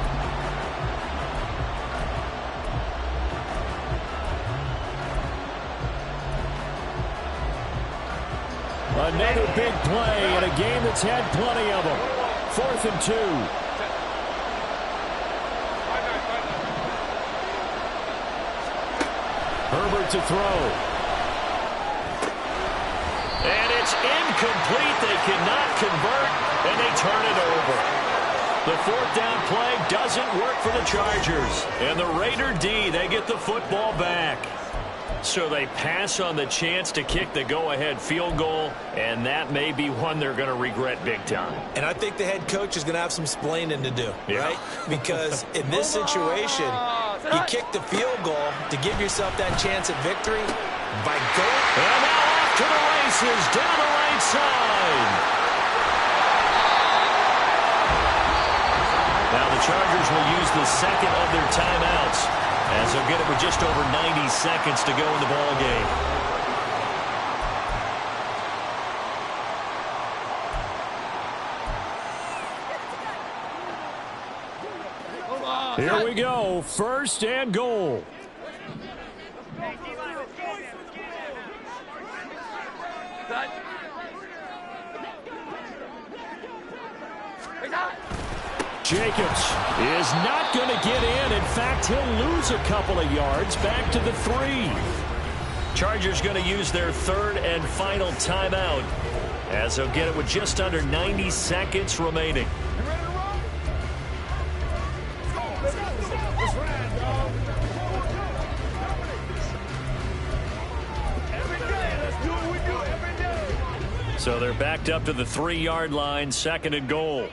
Speaker 6: Another big play in a game that's had plenty of them. 4th and 2. Herbert to throw.
Speaker 2: And it's incomplete. They cannot convert, and they turn it over. The 4th down play doesn't work for the Chargers. And the Raider D, they get the football back. So they pass on the chance to kick the go-ahead field goal, and that may be one they're going to regret big time.
Speaker 4: And I think the head coach is going to have some splaining to do, right? Because in this situation, you kick the field goal to give yourself that chance at victory by going.
Speaker 2: And now off to the races down the right side. Now the Chargers will use the 2nd of their timeouts, as they'll get it with just over 90 seconds to go in the ball game.
Speaker 6: Here we go. 1st and goal. Jacobs is not going to get in. In fact, he'll lose a couple of yards back to the 3.
Speaker 2: Chargers going to use their 3rd and final timeout, as they'll get it with just under 90 seconds remaining. So they're backed up to the 3-yard line, 2nd and goal.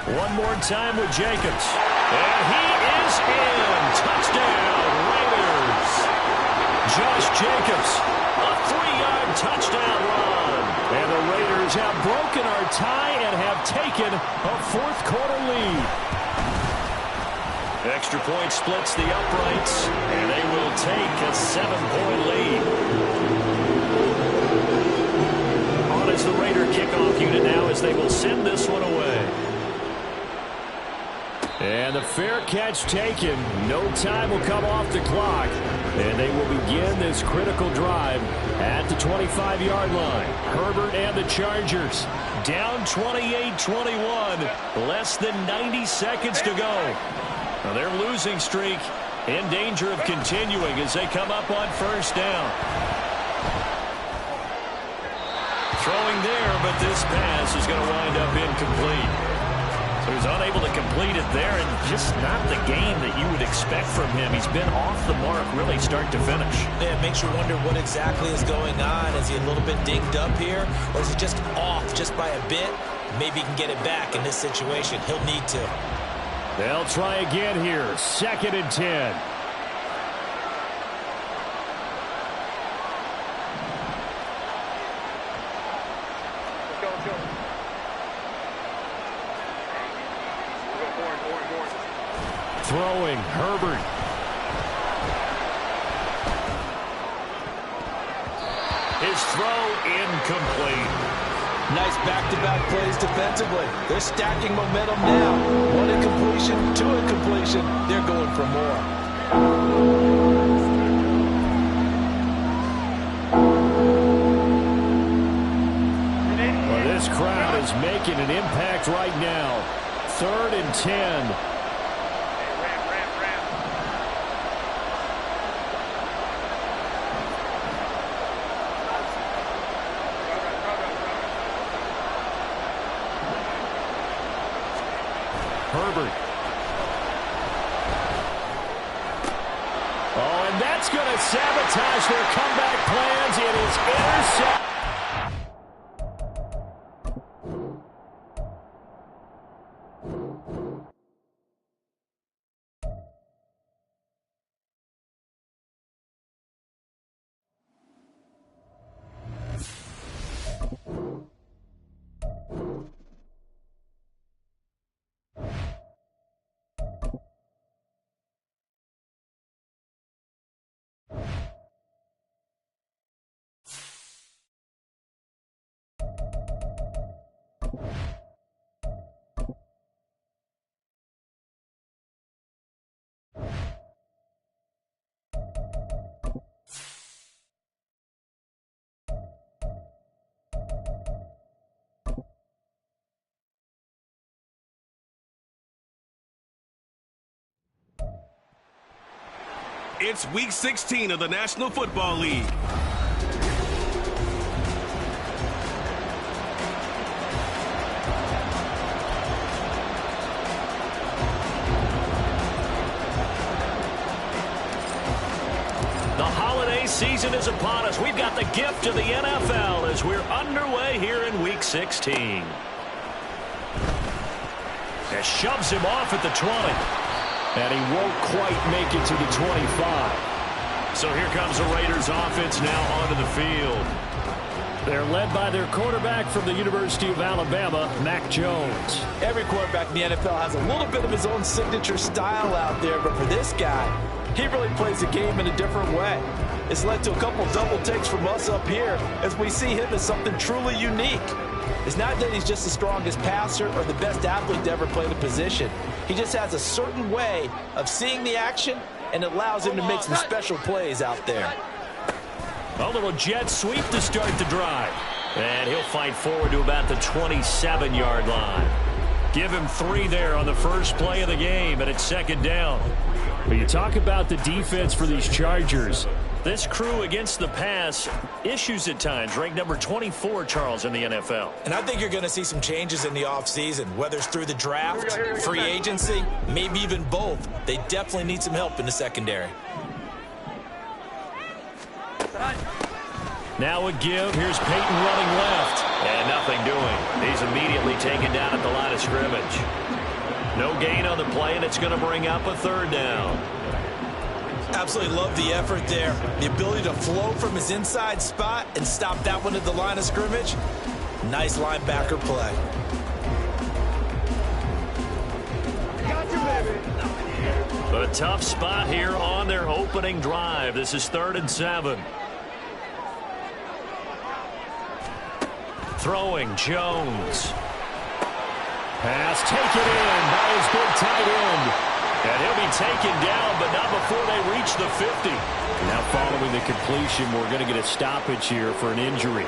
Speaker 6: One more time with Jacobs. And he is in. Touchdown, Raiders. Josh Jacobs, a 3-yard touchdown run. And the Raiders have broken our tie and have taken a 4th quarter lead.
Speaker 2: Extra point splits the uprights, and they will take a 7-point lead. On is the Raider kickoff unit now as they will send this one away.
Speaker 6: And the fair catch taken. No time will come off the clock. And they will begin this critical drive at the 25-yard line. Herbert and the Chargers
Speaker 2: down 28-21. Less than 90 seconds to go. Now their losing streak in danger of continuing as they come up on 1st down. Throwing there, but this pass is going to wind up incomplete. So he's unable to complete it there, and just not the game that you would expect from him. He's been off the mark really start to finish.
Speaker 4: Yeah, it makes you wonder what exactly is going on. Is he a little bit dinged up here, or is he just off just by a bit? Maybe he can get it back in this situation. He'll need to.
Speaker 6: They'll try again here. 2nd and 10. Throwing, Herbert.
Speaker 2: His throw incomplete.
Speaker 3: Nice back-to-back plays defensively. They're stacking momentum now. 1 incompletion, 2 incompletion. They're going for more.
Speaker 6: Well, this crowd is making an impact right now. 3rd and 10. Herbert. Oh, and that's going to sabotage their comeback plans. It is intercepted.
Speaker 1: It's Week 16 of the National Football League.
Speaker 2: The holiday season is upon us. We've got the gift of the NFL as we're underway here in Week 16. It shoves him off at the 20.
Speaker 6: And he won't quite make it to the 25.
Speaker 2: So here comes the Raiders offense now onto the field.
Speaker 6: They're led by their quarterback from the University of Alabama, Mac Jones.
Speaker 3: Every quarterback in the NFL has a little bit of his own signature style out there, but for this guy, he really plays the game in a different way. It's led to a couple double takes from us up here as we see him as something truly unique. It's not that he's just the strongest passer or the best athlete to ever play the position. He just has a certain way of seeing the action, and it allows him to make some special plays out there.
Speaker 2: A little jet sweep to start the drive. And he'll fight forward to about the 27-yard line. Give him 3 there on the first play of the game, and it's 2nd down.
Speaker 6: But you talk about the defense for these Chargers.
Speaker 2: This crew against the pass, issues at times, ranked number 24, Charles, in the NFL.
Speaker 4: And I think you're going to see some changes in the offseason, whether it's through the draft, free agency, maybe even both. They definitely need some help in the secondary.
Speaker 2: Now a give. Here's Peyton running left. And nothing doing. He's immediately taken down at the line of scrimmage. No gain on the play, and it's going to bring up a 3rd down.
Speaker 4: Absolutely love the effort there. The ability to flow from his inside spot and stop that one at the line of scrimmage. Nice linebacker play.
Speaker 2: A tough spot here on their opening drive. This is 3rd and 7. Throwing, Jones.
Speaker 6: Pass taken in by his big tight end.
Speaker 2: And he'll be taken down, but not before they reach the 50.
Speaker 6: Now following the completion, we're going to get a stoppage here for an injury.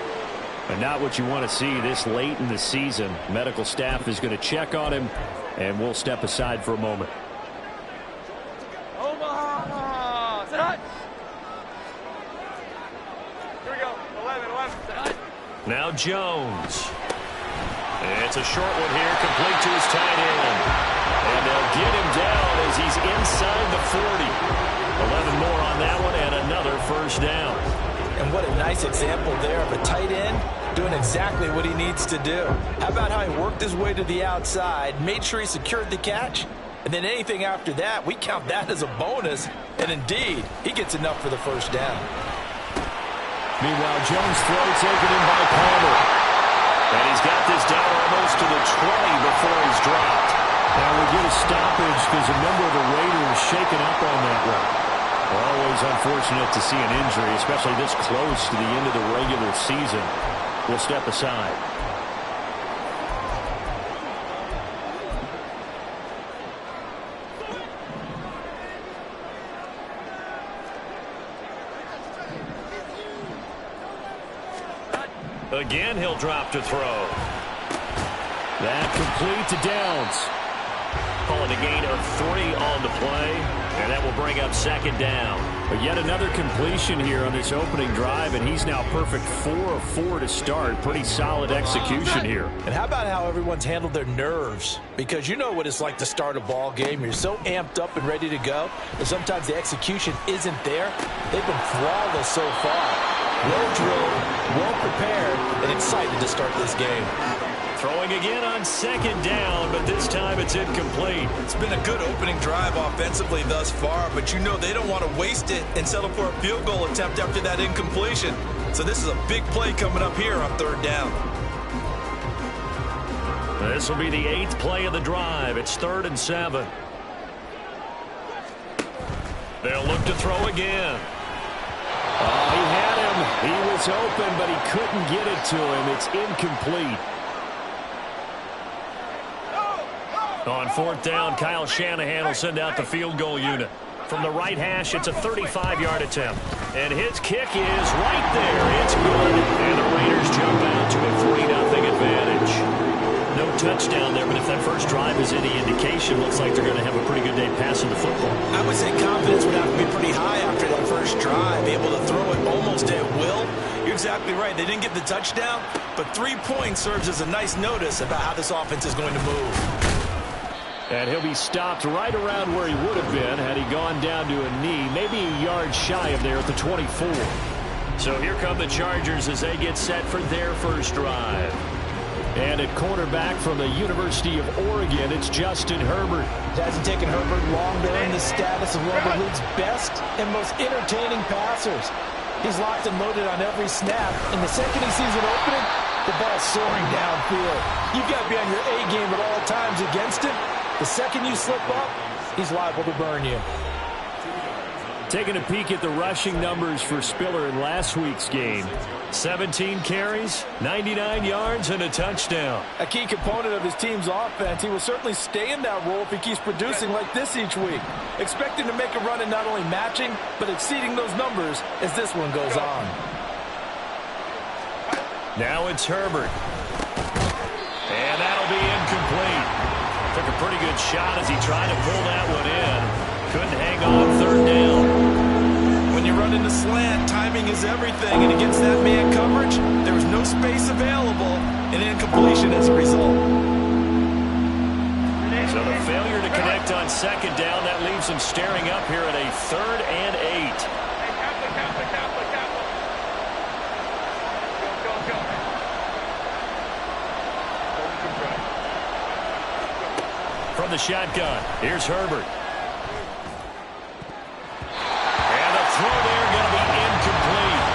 Speaker 6: And not what you want to see this late in the season. Medical staff is going to check on him, and we'll step aside for a moment.
Speaker 5: Omaha! Set. Here we go. 11. Set.
Speaker 2: Now Jones. It's a short one here, complete to his tight end. And they'll get him down as he's inside the 40. 11 more on that one and another first down.
Speaker 3: And what a nice example there of a tight end doing exactly what he needs to do. How about how he worked his way to the outside, made sure he secured the catch, and then anything after that, we count that as a bonus. And indeed, he gets enough for the first down.
Speaker 6: Meanwhile, Jones' throw taken in by Palmer.
Speaker 2: And he's got this down almost to the 20 before he's dropped.
Speaker 6: Now we get a stoppage because a member of the Raiders shaken up on that one. Always unfortunate to see an injury, especially this close to the end of the regular season. We'll step aside.
Speaker 2: Again, he'll drop to throw.
Speaker 6: That complete to Downs.
Speaker 2: Calling a gain of 3 on the play, and that will bring up second down.
Speaker 6: But yet another completion here on this opening drive, and he's now perfect 4 of 4 to start. Pretty solid execution here.
Speaker 3: And how about how everyone's handled their nerves? Because you know what it's like to start a ball game. You're so amped up and ready to go, but sometimes the execution isn't there. They've been flawless so far. Well drilled, well prepared, and excited to start this game.
Speaker 2: Throwing again on second down, but this time it's incomplete.
Speaker 7: It's been a good opening drive offensively thus far, but you know they don't want to waste it and settle for a field goal attempt after that incompletion. So this is a big play coming up here on third down.
Speaker 2: This will be the 8th play of the drive. It's 3rd and 7. They'll look to throw again.
Speaker 6: Oh, he had him. He was open, but he couldn't get it to him. It's incomplete.
Speaker 2: On 4th down, Kyle Shanahan will send out the field goal unit. From the right hash, it's a 35-yard attempt. And his kick is right there. It's good. And the Raiders jump out to a 3-0 advantage. No touchdown there, but if that first drive is any indication, looks like they're going to have a pretty good day passing the football.
Speaker 3: I would say confidence would have to be pretty high after that first drive, able to throw it almost at will.
Speaker 7: You're exactly right. They didn't get the touchdown, but 3 points serves as a nice notice about how this offense is going to move.
Speaker 6: And he'll be stopped right around where he would have been had he gone down to a knee, maybe a yard shy of there at the 24.
Speaker 2: So here come the Chargers as they get set for their first drive.
Speaker 6: And at cornerback from the University of Oregon, it's Justin Herbert.
Speaker 3: It hasn't taken Herbert long to earn the status of one of the league's best and most entertaining passers. He's locked and loaded on every snap. In the second he sees an opening, the ball's soaring downfield. You've got to be on your A game at all times against him. The second you slip up, he's liable to burn you.
Speaker 6: Taking a peek at the rushing numbers for Spiller in last week's game. 17 carries, 99 yards, and a touchdown.
Speaker 3: A key component of his team's offense. He will certainly stay in that role if he keeps producing like this each week. Expecting to make a run at not only matching, but exceeding those numbers as this one goes on.
Speaker 2: Now it's Herbert. And that'll be incomplete. Took a pretty good shot as he tried to pull that one in. Couldn't hang on 3rd down.
Speaker 7: When you run into slant, timing is everything, and against that man coverage, there was no space available, and incompletion as a result.
Speaker 2: So the failure to connect on 2nd down, that leaves him staring up here at a 3rd and 8. From the shotgun, here's Herbert. Throw there going to be incomplete.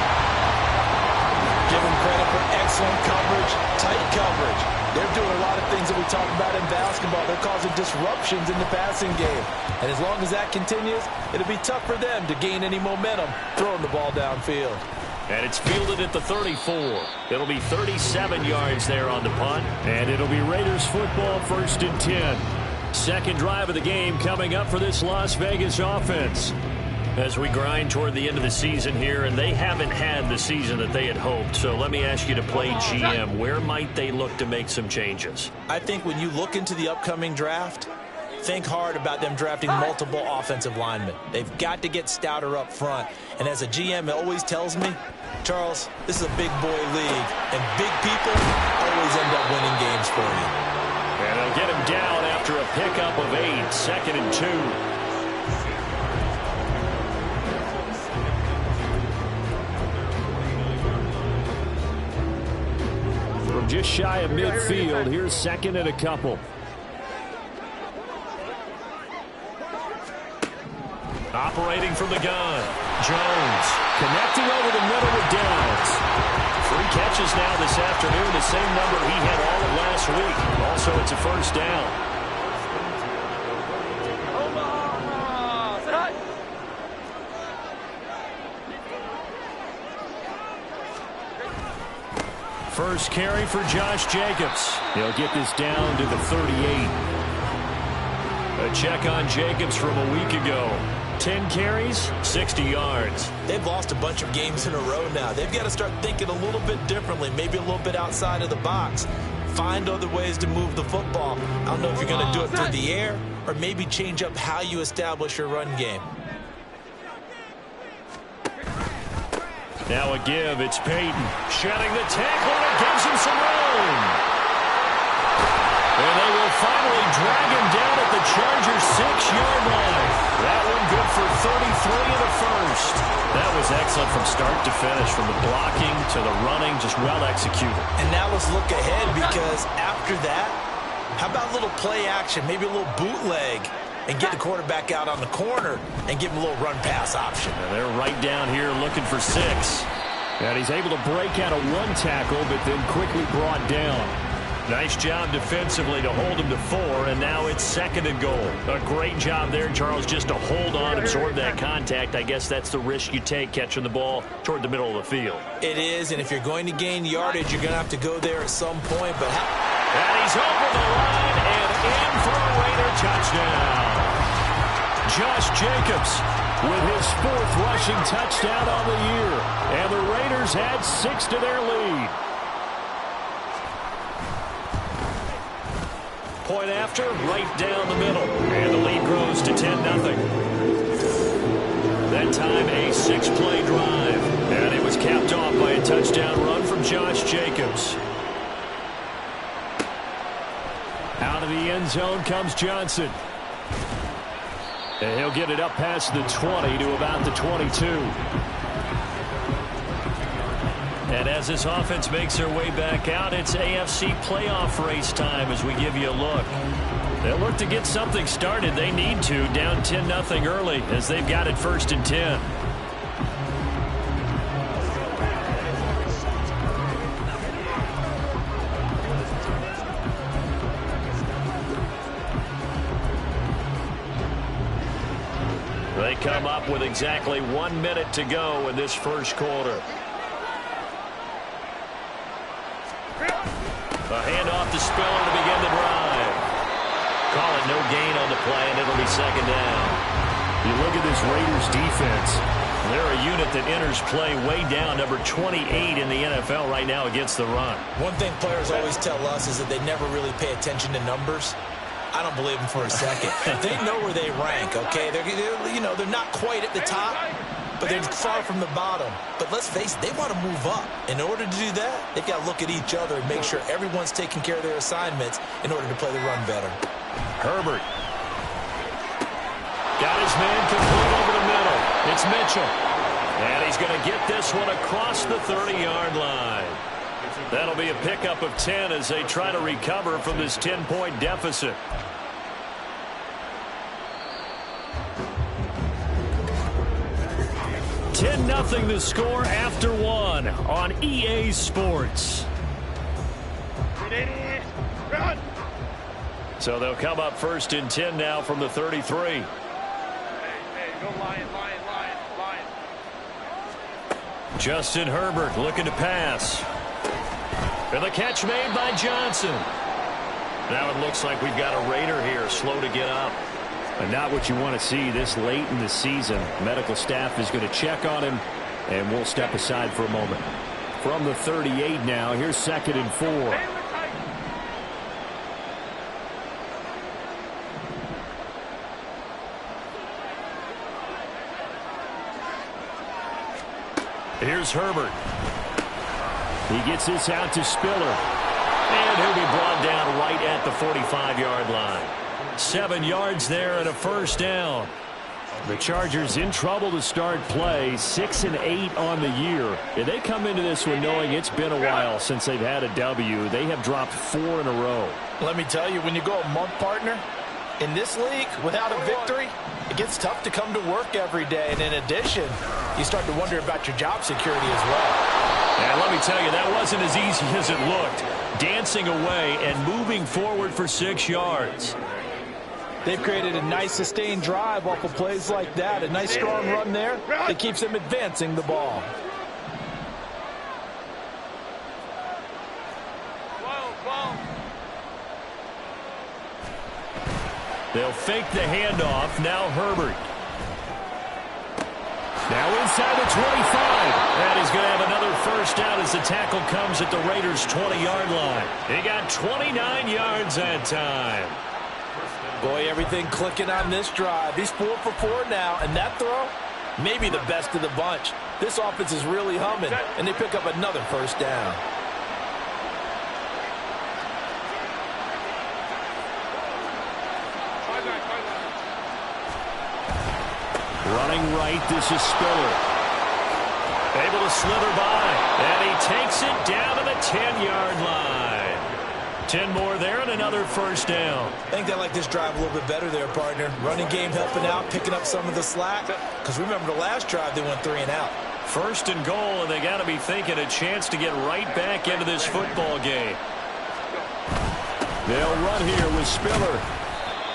Speaker 3: Give him credit for excellent coverage, tight coverage. They're doing a lot of things that we talk about in basketball. They're causing disruptions in the passing game. And as long as that continues, it'll be tough for them to gain any momentum throwing the ball downfield.
Speaker 2: And it's fielded at the 34. It'll be 37 yards there on the punt.
Speaker 6: And it'll be Raiders football 1st and 10. Second drive of the game coming up for this Las Vegas offense.
Speaker 2: As we grind toward the end of the season here, and they haven't had the season that they had hoped. So let me ask you to play GM. Where might they look to make some changes?
Speaker 3: I think when you look into the upcoming draft, think hard about them drafting multiple offensive linemen. They've got to get stouter up front. And as a GM, it always tells me, Charles, this is a big boy league, and big people always end up winning games for you.
Speaker 2: And they'll get him down after a pickup of 8, 2nd and 2.
Speaker 6: Just shy of midfield. Here's 2nd and a couple.
Speaker 2: Operating from the gun. Jones connecting over the middle with Downs. 3 catches now this afternoon, the same number he had all of last week. Also, it's a first down. First carry for Josh Jacobs. He'll get this down to the 38. A check on Jacobs from a week ago. 10 carries, 60 yards.
Speaker 3: They've lost a bunch of games in a row now. They've got to start thinking a little bit differently, maybe a little bit outside of the box. Find other ways to move the football. I don't know if you're going to do it through the air or maybe change up how you establish your run game.
Speaker 2: Now a give, it's Payton. Shedding the tackle, and it gives him some room. And they will finally drag him down at the Chargers' 6-yard line. That one good for 33 in the first. That was excellent from start to finish, from the blocking to the running, just well executed.
Speaker 3: And now let's look ahead, because after that, how about a little play action, maybe a little bootleg, and get the quarterback out on the corner and give him a little run-pass option.
Speaker 2: And they're right down here looking for 6.
Speaker 6: And he's able to break out of 1 tackle, but then quickly brought down.
Speaker 2: Nice job defensively to hold him to 4, and now it's 2nd and goal. A great job there, Charles, just to hold on, absorb that contact. I guess that's the risk you take, catching the ball toward the middle of the field.
Speaker 3: It is, and if you're going to gain yardage, you're going to have to go there at some point. But
Speaker 2: and he's over the line and in for a Raider touchdown. Josh Jacobs with his 4th rushing touchdown on the year. And the Raiders add 6 to their lead. Point after, right down the middle. And the lead grows to 10-0. That time a 6-play drive. And it was capped off by a touchdown run from Josh Jacobs.
Speaker 6: Out of the end zone comes Johnson. And he'll get it up past the 20 to about the 22.
Speaker 2: And as this offense makes their way back out, it's AFC playoff race time as we give you a look. They'll look to get something started. They need to, down 10-0 early, as they've got it 1st and 10. They come up with exactly 1 minute to go in this first quarter. A handoff to Spiller to begin the drive. Call it no gain on the play, and it'll be 2nd down.
Speaker 6: You look at this Raiders defense.
Speaker 2: They're a unit that enters play way down, number 28 in the NFL right now against the run.
Speaker 3: One thing players always tell us is that they never really pay attention to numbers. I don't believe them for a second. They know where they rank, okay? They're not quite at the top, but they're far from the bottom. But let's face it, they want to move up. In order to do that, they've got to look at each other and make sure everyone's taking care of their assignments in order to play the run better.
Speaker 2: Herbert. Got his man complete over the middle. It's Mitchell. And he's going to get this one across the 30-yard line. That'll be a pickup of 10 as they try to recover from this 10-point deficit. 10-0 the score after 1 on EA Sports. So they'll come up 1st and 10 now from the 33.
Speaker 5: Hey, go Lion.
Speaker 2: Justin Herbert looking to pass. And the catch made by Johnson. Now it looks like we've got a Raider here, slow to get up.
Speaker 6: And not what you want to see this late in the season. Medical staff is going to check on him, and we'll step aside for a moment. From the 38 now, here's 2nd and 4.
Speaker 2: Here's Herbert. He gets this out to Spiller. And he'll be brought down right at the 45-yard line. 7 yards there and a first down. The Chargers in trouble to start play, 6-8 on the year. And they come into this one knowing it's been a while since they've had a W. They have dropped 4 in a row.
Speaker 3: Let me tell you, when you go a month, partner, in this league, without a victory, it gets tough to come to work every day. And in addition, you start to wonder about your job security as well.
Speaker 2: And let me tell you, that wasn't as easy as it looked. Dancing away and moving forward for 6 yards.
Speaker 3: They've created a nice sustained drive off of plays like that. A nice strong run there that keeps them advancing the ball.
Speaker 2: They'll fake the handoff. Now Herbert. Now inside the 25. And he's going to have another first down as the tackle comes at the Raiders' 20-yard line. He got 29 yards that time.
Speaker 3: Boy, everything clicking on this drive. He's 4 for 4 now, and that throw, maybe the best of the bunch. This offense is really humming, and they pick up another first down.
Speaker 2: Running right, this is Spiller. Able to slither by, and he takes it down to the 10-yard line. 10 more there and another first down.
Speaker 3: I think they like this drive a little bit better there, partner. Running game helping out, picking up some of the slack. Because remember the last drive, they went 3 and out.
Speaker 2: First and goal, and they got to be thinking a chance to get right back into this football game. They'll run here with Spiller.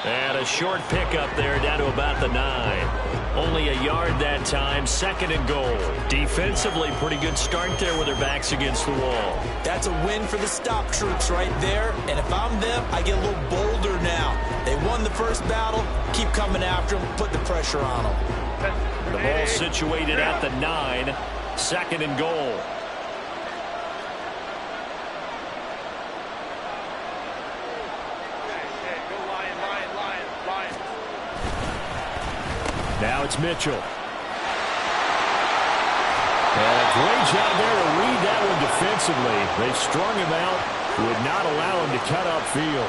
Speaker 2: And a short pickup there down to about the 9. Only a yard that time, 2nd and goal. Defensively, pretty good start there with their backs against the wall.
Speaker 3: That's a win for the stop troops right there. And if I'm them, I get a little bolder now. They won the first battle. Keep coming after them. Put the pressure on them.
Speaker 2: The ball situated at the 9. 2nd and goal. Now it's Mitchell. And a great job there to read that one defensively. They strung him out, would not allow him to cut upfield.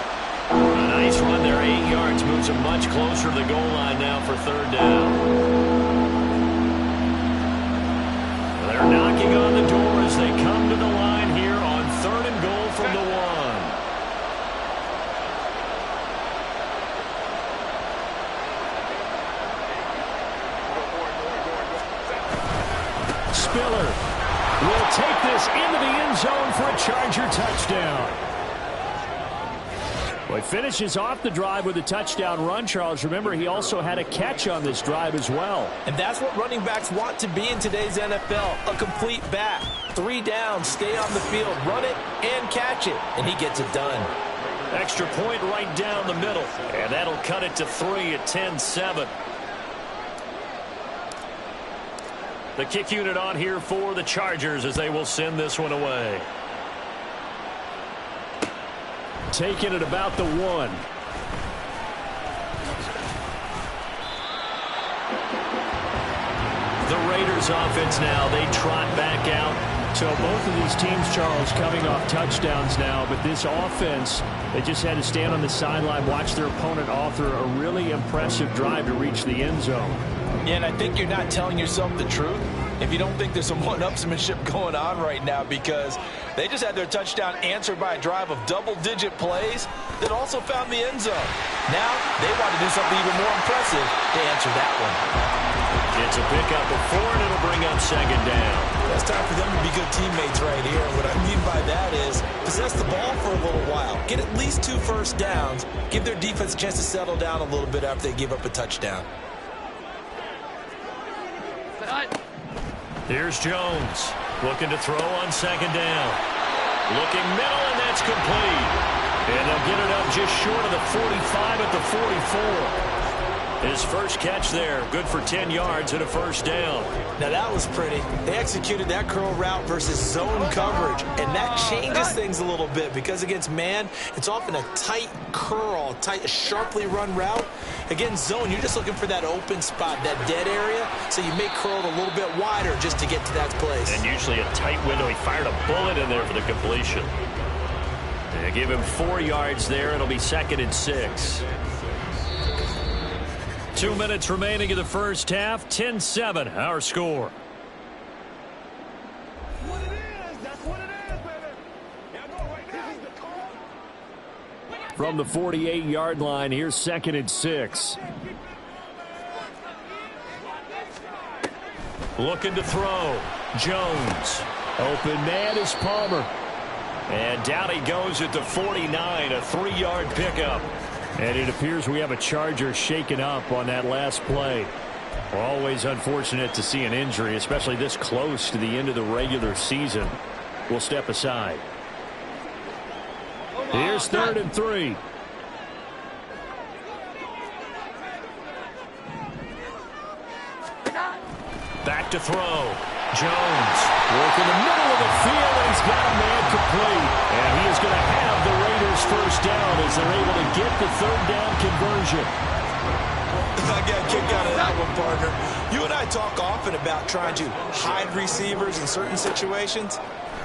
Speaker 2: A nice run there, 8 yards, moves him much closer to the goal line now for 3rd down. They're knocking on the door as they come to the line here on 3rd and goal from the 1. Spiller will take this into the end zone for a Charger touchdown. Well, he finishes off the drive with a touchdown run, Charles. Remember, he also had a catch on this drive as well.
Speaker 3: And that's what running backs want to be in today's NFL, a complete back. 3 downs, stay on the field, run it, and catch it. And he gets it done.
Speaker 2: Extra point right down the middle. And that'll cut it to 3 at 10-7. The kick unit on here for the Chargers as they will send this one away. Taking it about the 1. The Raiders offense now, they trot back out. So both of these teams, Charles, coming off touchdowns now, but this offense, they just had to stand on the sideline, watch their opponent author a really impressive drive to reach the end zone.
Speaker 3: Yeah, and I think you're not telling yourself the truth if you don't think there's some one-upsmanship going on right now, because they just had their touchdown answered by a drive of double-digit plays that also found the end zone. Now they want to do something even more impressive to answer that one.
Speaker 2: It's a pickup of 4, and it'll bring up 2nd down.
Speaker 3: It's time for them to be good teammates right here. What I mean by that is possess the ball for a little while. Get at least 2 first downs. Give their defense a chance to settle down a little bit after they give up a touchdown.
Speaker 2: Here's Jones looking to throw on 2nd down. Looking middle, and that's complete. And they'll get it up just short of the 45 at the 44. His first catch there, good for 10 yards and a first down.
Speaker 4: Now that was pretty. They executed that curl route versus zone coverage, and that changes things a little bit because against man, it's often a tight curl, tight, sharply run route. Against zone, you're just looking for that open spot, that dead area, so you may curl it a little bit wider just to get to that place.
Speaker 2: And usually a tight window. He fired a bullet in there for the completion. They give him 4 yards there. It'll be 2nd and 6. 2 minutes remaining in the first half. 10-7, our score.
Speaker 6: From the 48-yard line, here's 2nd and 6.
Speaker 2: Looking to throw. Jones.
Speaker 6: Open man is Palmer.
Speaker 2: And down he goes at the 49, a 3-yard pickup.
Speaker 6: And it appears we have a Charger shaken up on that last play. Always unfortunate to see an injury, especially this close to the end of the regular season. We'll step aside. Here's 3rd and 3.
Speaker 2: Back to throw. Jones.
Speaker 6: Work in the middle of the field, and he's got a man complete. And he is going to have the Raiders first down as they're able to get the 3rd down conversion.
Speaker 3: I got a kick out of that one, partner. You and I talk often about trying to hide receivers in certain situations,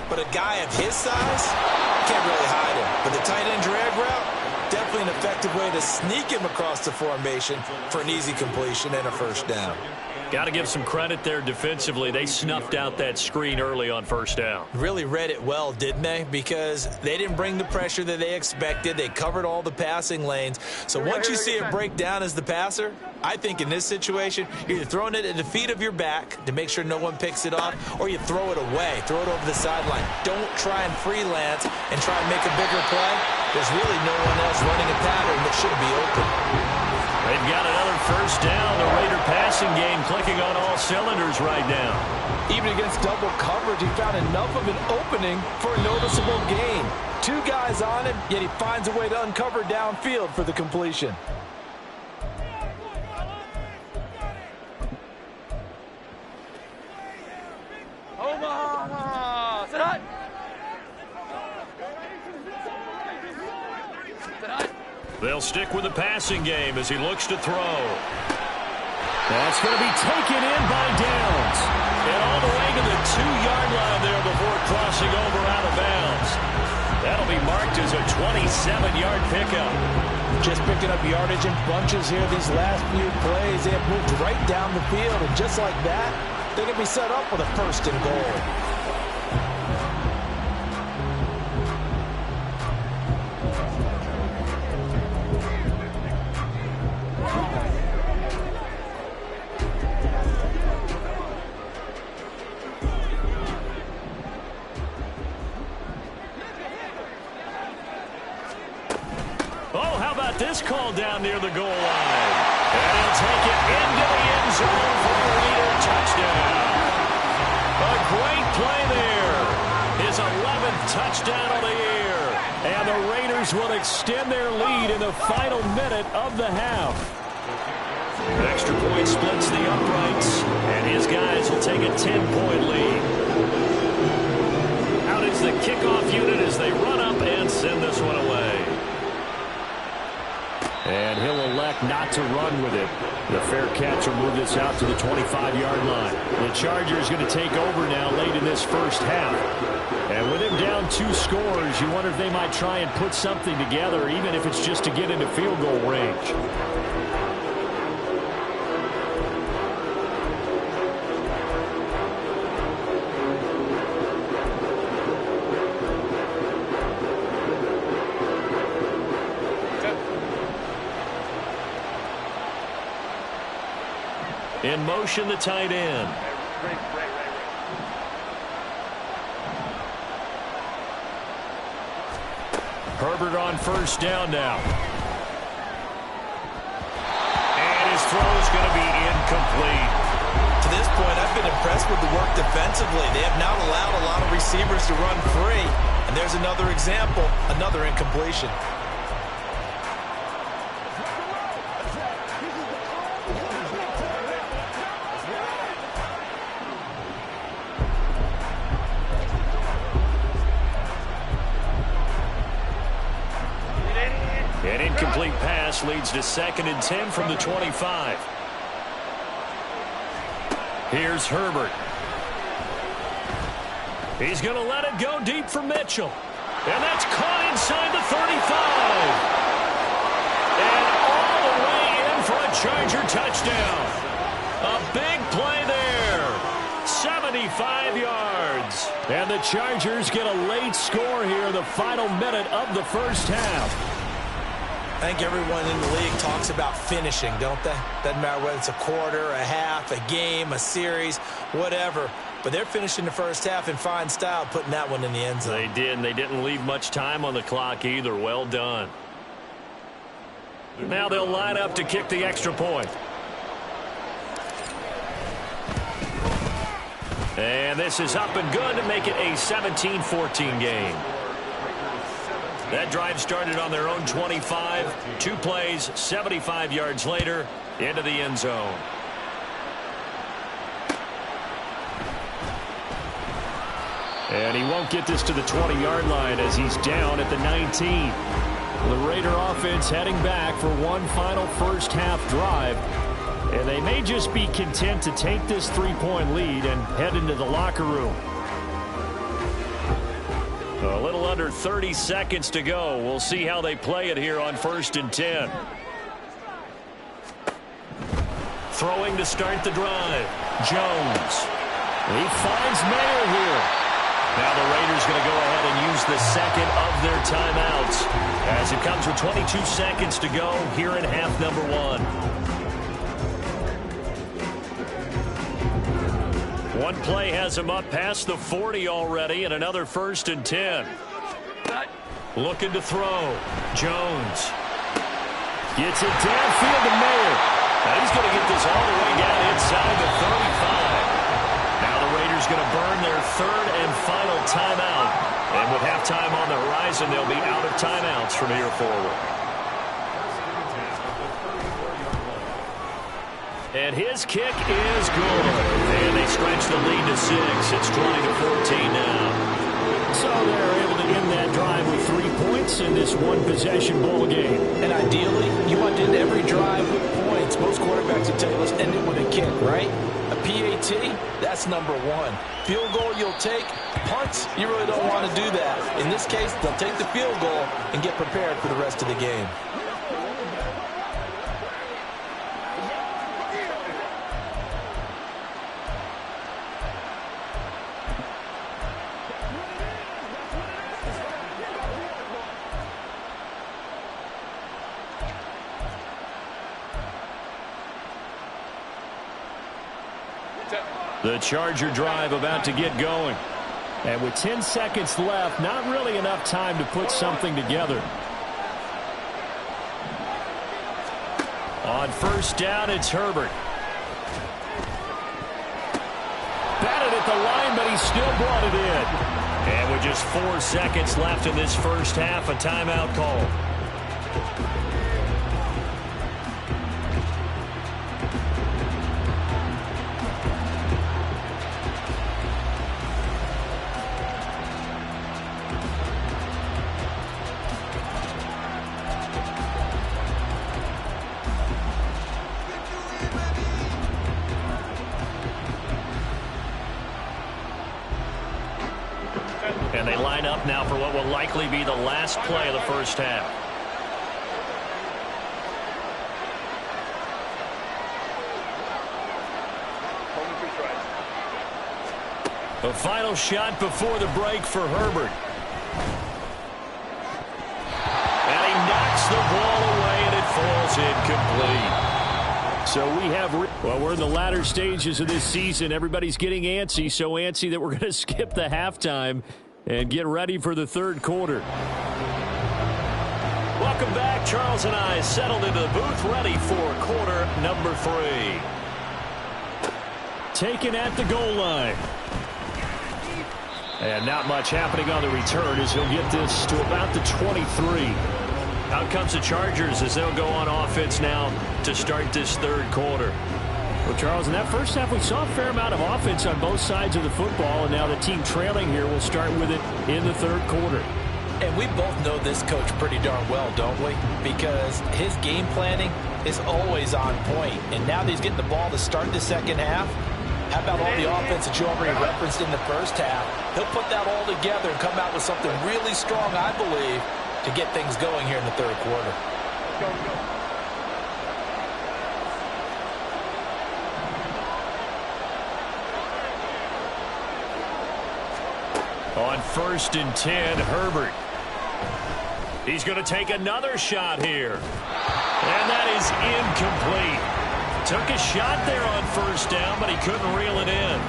Speaker 3: but a guy of his size can't really hide him. But the tight end drag route, definitely an effective way to sneak him across the formation for an easy completion and a first down.
Speaker 2: Got to give some credit there defensively. They snuffed out that screen early on first down.
Speaker 4: Really read it well, didn't they? Because they didn't bring the pressure that they expected. They covered all the passing lanes. So once you see it break down as the passer, I think in this situation, you're either throwing it at the feet of your back to make sure no one picks it off, or you throw it away, throw it over the sideline. Don't try and freelance and try and make a bigger play. There's really no one else running a pattern that should be open.
Speaker 2: They've got another first down. The Raider passing game clicking on all cylinders right now.
Speaker 3: Even against double coverage, he found enough of an opening for a noticeable gain. 2 guys on him, yet he finds a way to uncover downfield for the completion.
Speaker 2: They'll stick with the passing game as he looks to throw.
Speaker 6: That's going to be taken in by Downs.
Speaker 2: And all the way to the 2-yard line there before crossing over out of bounds. That'll be marked as a 27-yard pickup.
Speaker 3: Just picking up yardage in bunches here these last few plays. They have moved right down the field, and just like that, they can be set up with a 1st and goal.
Speaker 2: This call down near the goal line. And he'll take it into the end zone for a Raider touchdown. A great play there. His 11th touchdown of the year.
Speaker 6: And the Raiders will extend their lead in the final minute of the half.
Speaker 2: Extra point splits the uprights. And his guys will take a 10-point lead. Out is the kickoff unit as they run up and send this one away.
Speaker 6: And he'll elect not to run with it. The fair catch will move this out to the 25-yard line. The Chargers going to take over now late in this first half. And with him down 2 scores, you wonder if they might try and put something together, even if it's just to get into field goal range.
Speaker 2: In motion, the tight end. Herbert on first down now. And his throw is going to be incomplete.
Speaker 3: To this point, I've been impressed with the work defensively. They have not allowed a lot of receivers to run free. And there's another example, another incompletion.
Speaker 2: This leads to 2nd and 10 from the 25. Here's Herbert. He's going to let it go deep for Mitchell. And that's caught inside the 35. And all the way in for a Charger touchdown. A big play there. 75 yards. And the Chargers get a late score here in the final minute of the first half.
Speaker 4: I think everyone in the league talks about finishing, don't they? Doesn't matter whether it's a quarter, a half, a game, a series, whatever. But they're finishing the first half in fine style, putting that one in the end zone.
Speaker 2: They did, and they didn't leave much time on the clock either. Well done. Now they'll line up to kick the extra point. And this is up and good to make it a 17-14 game. That drive started on their own 25. 2 plays, 75 yards later, into the end zone. And he won't get this to the 20-yard line as he's down at the 19. The Raider offense heading back for one final first half drive. And they may just be content to take this 3-point lead and head into the locker room. A little under 30 seconds to go. We'll see how they play it here on 1st and 10. Throwing to start the drive. Jones. He finds Mayer here. Now the Raiders going to go ahead and use the second of their timeouts as it comes with 22 seconds to go here in half number 1. One play has him up past the 40 already, and another 1st and 10. Looking to throw. Jones. Gets it downfield to Mayer. Now he's going to get this all the way down inside the 35. Now the Raiders going to burn their 3rd and final timeout. And with halftime on the horizon, they'll be out of timeouts from here forward. And his kick is good. And they stretch the lead to 6. It's 20-14 now. So they're able to end that drive with 3 points in this one-possession ball game.
Speaker 3: And ideally, you want to end every drive with points. Most quarterbacks will tell you, let's end it with a kick, right? A PAT, that's number 1. Field goal you'll take. Punts, you really don't want to do that. In this case, they'll take the field goal and get prepared for the rest of the game.
Speaker 2: The Charger drive about to get going.
Speaker 6: And with 10 seconds left, not really enough time to put something together.
Speaker 2: On 1st down, it's Herbert.
Speaker 6: Batted at the line, but he still brought it in.
Speaker 2: And with just 4 seconds left in this first half, a timeout call. And they line up now for what will likely be the last play of the first half. A final shot before the break for Herbert. And he knocks the ball away, and it falls incomplete.
Speaker 6: So we have, well, we're in the latter stages of this season. Everybody's getting antsy, so antsy that we're going to skip the halftime and get ready for the 3rd quarter.
Speaker 2: Welcome back. Charles and I settled into the booth, ready for quarter number 3.
Speaker 6: Taken at the goal line.
Speaker 2: And not much happening on the return as he'll get this to about the 23. Out comes the Chargers as they'll go on offense now to start this 3rd quarter.
Speaker 6: Well, Charles, in that first half, we saw a fair amount of offense on both sides of the football, and now the team trailing here will start with it in the 3rd quarter.
Speaker 4: And we both know this coach pretty darn well, don't we? Because his game planning is always on point. And now that he's getting the ball to start the second half, how about all the offense that you already referenced in the first half? He'll put that all together and come out with something really strong, I believe, to get things going here in the third quarter.
Speaker 2: On 1st and 10, Herbert. He's going to take another shot here. And that is incomplete. Took a shot there on 1st down, but he couldn't reel it in.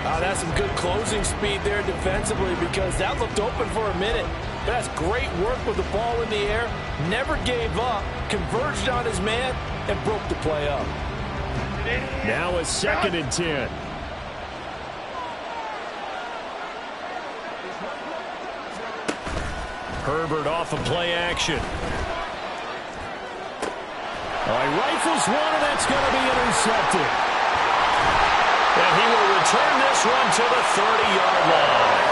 Speaker 3: That's some good closing speed there defensively, because that looked open for a minute. That's great work with the ball in the air. Never gave up, converged on his man, and broke the play up.
Speaker 6: Now a 2nd and 10.
Speaker 2: Herbert off of play action.
Speaker 6: He rifles one, and that's going to be intercepted.
Speaker 2: And he will return this one to the 30-yard line.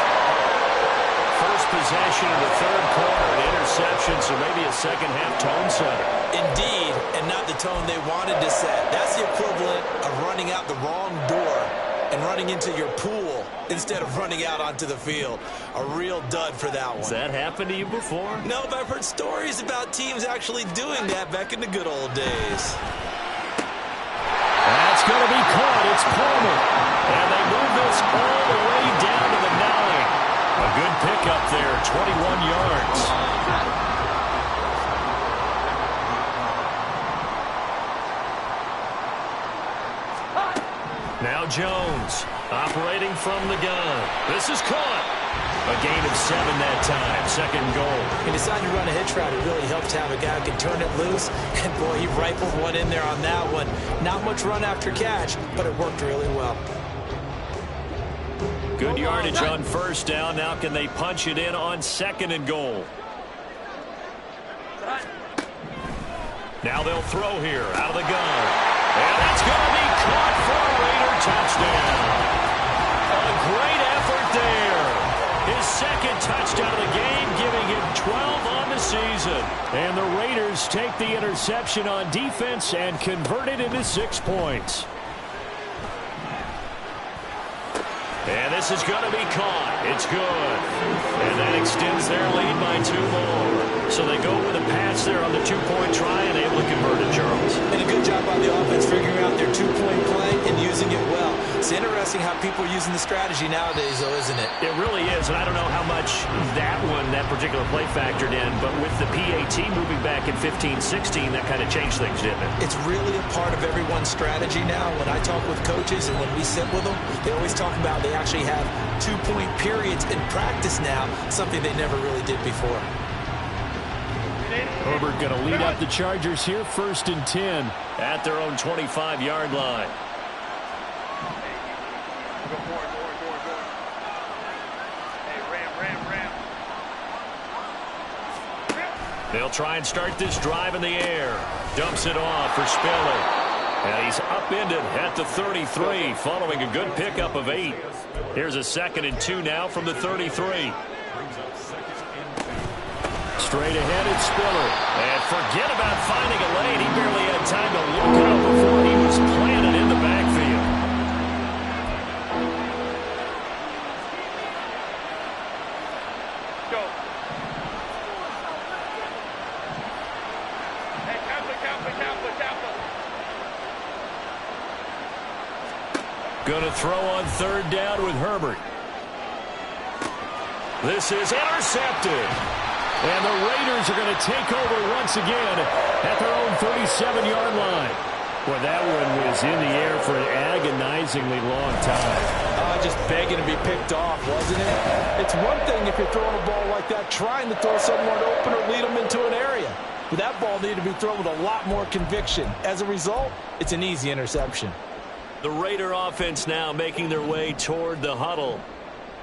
Speaker 2: First possession of the third quarter, an interception, so maybe a second-half tone setter.
Speaker 4: Indeed, and not the tone they wanted to set. That's the equivalent of running out the wrong door and running into your pool instead of running out onto the field. A real dud for that one.
Speaker 2: Has that happened to you before?
Speaker 4: No, but I've heard stories about teams actually doing that back in the good old days.
Speaker 2: That's going to be caught. It's Palmer. And they move this all the way down to the 9. A good pickup there, 21 yards. Now Jones, operating from the gun. This is caught. A gain of 7 that time, 2nd goal.
Speaker 4: He decided to run a hitch route. It really helped to have a guy who can turn it loose. And, boy, he rifled one in there on that one. Not much run after catch, but it worked really well.
Speaker 2: Good yardage on 1st down. Now can they punch it in on 2nd and goal? Now they'll throw here out of the gun. And that's going to be caught for a Raider touchdown. A great effort there. His 2nd touchdown of the game, giving him 12 on the season.
Speaker 6: And the Raiders take the interception on defense and convert it into 6 points.
Speaker 2: And this is going to be caught. It's good. And that extends their lead by 2 more. So they go with a pass there on the 2-point try and able to convert it, Charles.
Speaker 4: And a good job by the offense figuring out their 2-point play and using it well. It's interesting how people are using the strategy nowadays, though, isn't it?
Speaker 2: It really is, and I don't know how much that particular play factored in, but with the PAT moving back in 15-16, that kind of changed things, didn't it?
Speaker 4: It's really a part of everyone's strategy now. When I talk with coaches and when we sit with them, they always talk about they actually have 2-point periods in practice now, something they never really did before.
Speaker 6: Herbert going to lead up the Chargers here, 1st and 10.
Speaker 2: At their own 25-yard line. They'll try and start this drive in the air. Dumps it off for Spiller. And he's upended at the 33, following a good pickup of 8. Here's a 2nd and 2 now from the 33.
Speaker 6: Straight ahead, it's Spiller.
Speaker 2: And forget about finding a lane. He barely had time to look up before he was planted in the backfield.
Speaker 5: Go. Hey, Kaplan.
Speaker 2: Going to throw on 3rd down with Herbert. This is intercepted.
Speaker 6: And the Raiders are going to take over once again at their own 37-yard line. Well, that one was in the air for an agonizingly long time.
Speaker 3: Just begging to be picked off, wasn't it? It's one thing if you're throwing a ball like that, trying to throw someone open or lead them into an area. But that ball needed to be thrown with a lot more conviction. As a result, it's an easy interception.
Speaker 2: The Raider offense now making their way toward the huddle.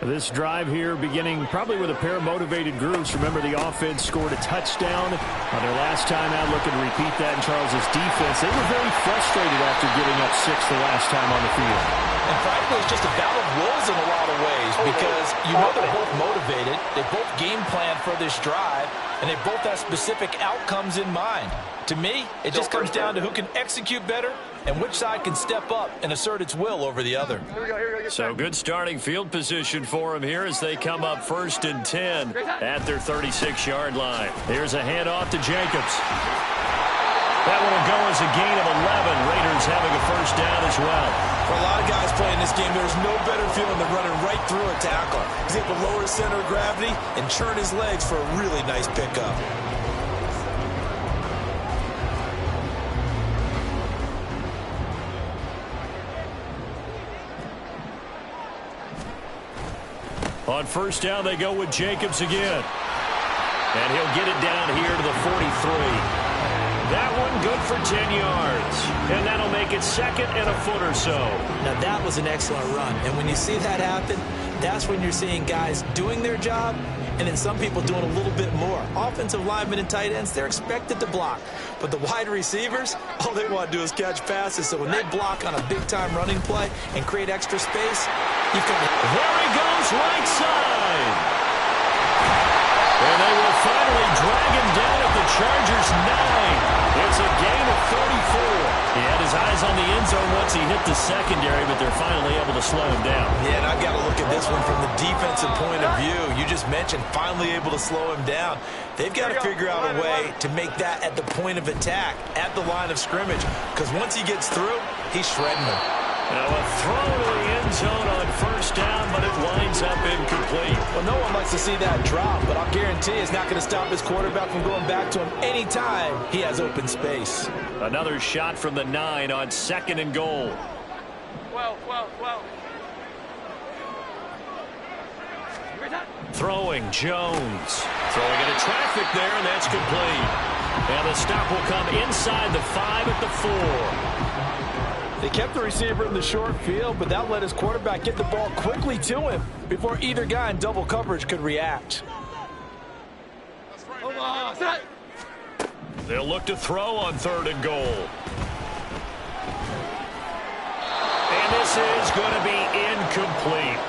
Speaker 6: This drive here beginning probably with a pair of motivated groups. Remember, the offense scored a touchdown on their last time out. Looking to repeat that in Charles's defense. They were very frustrated after giving up 6 the last time on the field.
Speaker 3: And frankly, it's just a battle of wills in a lot of ways because you know they're both motivated. They both game plan for this drive, and they both have specific outcomes in mind. To me, it just comes down to who can execute better and which side can step up and assert its will over the other.
Speaker 2: So good starting field position for them here as they come up 1st and 10 at their 36-yard line. Here's a handoff to Jacobs. That one will go as a gain of 11. Raiders having a 1st down as well.
Speaker 3: For a lot of guys playing this game, there's no better feeling than running right through a tackle. He's able to lower his center of gravity and churn his legs for a really nice pickup.
Speaker 2: On 1st down, they go with Jacobs again. And he'll get it down here to the 43. That one good for 10 yards. And that'll make it 2nd and a foot or so.
Speaker 4: Now, that was an excellent run. And when you see that happen, that's when you're seeing guys doing their job and then some people doing a little bit more. Offensive linemen and tight ends, they're expected to block. But the wide receivers, all they want to do is catch passes. So when they block on a big-time running play and create extra space, you've got to...
Speaker 2: There he goes, right side. And they will finally drag him down at the Chargers' 9. It's a gain of 34. He had his eyes on the end zone once he hit the secondary, but they're finally able to slow him down.
Speaker 3: Yeah, and I've got to look at this one from the defensive point of view. You just mentioned finally able to slow him down. They've got to figure out a way to make that at the point of attack, at the line of scrimmage, because once he gets through, he's shredding them.
Speaker 2: Now a throw to the end zone on 1st down, but it winds up incomplete.
Speaker 3: Well, no one likes to see that drop, but I'll guarantee it's not going to stop his quarterback from going back to him anytime he has open space.
Speaker 2: Another shot from the 9 on 2nd and goal.
Speaker 5: Well.
Speaker 2: Throwing Jones. Throwing into traffic there, and that's complete. And the stop will come inside the 5 at the 4.
Speaker 3: They kept the receiver in the short field, but that let his quarterback get the ball quickly to him before either guy in double coverage could react.
Speaker 2: They'll look to throw on 3rd and goal. And this is going to be incomplete.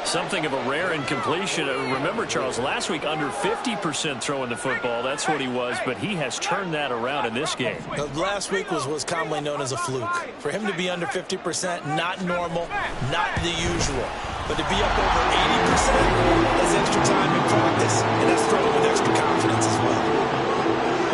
Speaker 2: Something of a rare incompletion. Remember, Charles, last week under 50% throwing the football. That's what he was, but he has turned that around in this game.
Speaker 4: Last week was commonly known as a fluke. For him to be under 50%, not normal, not the usual. But to be up over 80%, that's extra time in practice, and that's throwing with extra confidence as well.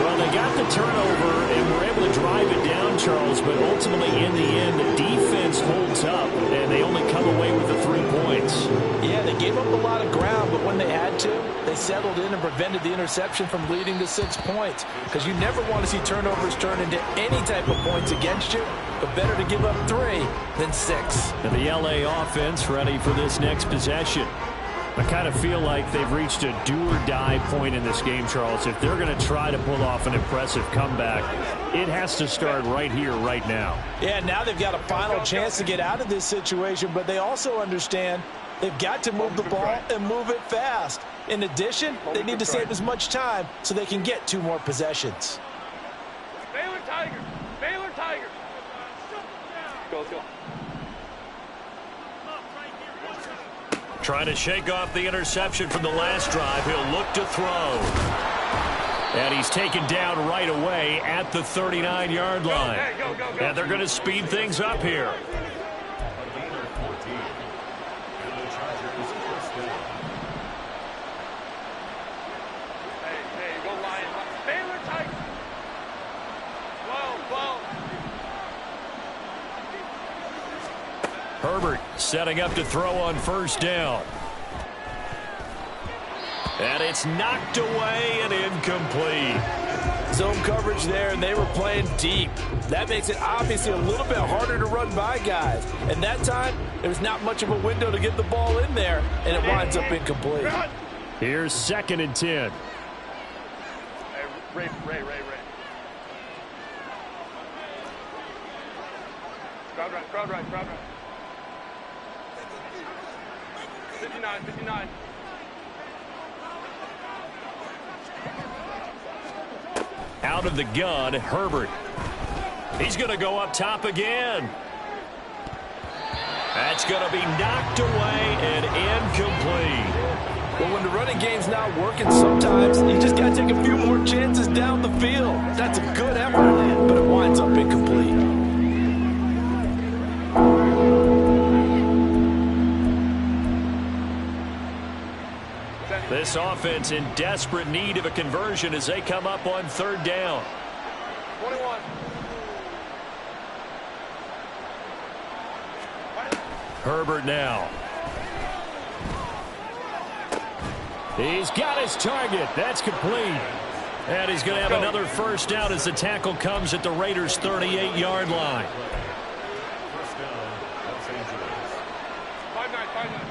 Speaker 6: Well, they got the turnover and were able to drive it down, Charles, but ultimately in the end, the defense holds up, and they only come away with the 3 points.
Speaker 3: Yeah, they gave up a lot of ground, but when they had to, they settled in and prevented the interception from leading to 6 points. Because you never want to see turnovers turn into any type of points against you, but better to give up 3 than 6.
Speaker 6: And the LA offense ready for this next possession. I kind of feel like they've reached a do-or-die point in this game, Charles. If they're going to try to pull off an impressive comeback, it has to start right here, right now.
Speaker 3: Yeah, now they've got a final chance to get out of this situation, but they also understand they've got to move the ball and move it fast. In addition, they need to save as much time so they can get 2 more possessions.
Speaker 5: Baylor Tigers. Baylor Tigers. Go, let's go.
Speaker 2: Trying to shake off the interception from the last drive. He'll look to throw. And he's taken down right away at the 39-yard line.
Speaker 5: Go.
Speaker 2: And they're going to speed things up here.
Speaker 5: Hey, go Lions. Baylor Tigers. Whoa.
Speaker 2: Herbert setting up to throw on 1st down. And it's knocked away and incomplete.
Speaker 3: Zone coverage there, and they were playing deep. That makes it obviously a little bit harder to run by guys. And that time, there's not much of a window to get the ball in there, and it winds up incomplete.
Speaker 6: Here's 2nd and 10.
Speaker 5: Hey, Ray. Crowd right. 59, 59.
Speaker 2: Out of the gun, Herbert. He's going to go up top again. That's going to be knocked away and incomplete.
Speaker 3: Well, when the running game's not working, sometimes you just got to take a few more chances down the field. That's a good effort, but it winds up incomplete.
Speaker 2: This offense in desperate need of a conversion as they come up on third down.
Speaker 5: 21.
Speaker 2: Herbert now.
Speaker 6: He's got his target. That's complete.
Speaker 2: And he's going to have another first down as the tackle comes at the Raiders' 38-yard line.
Speaker 5: 5-9.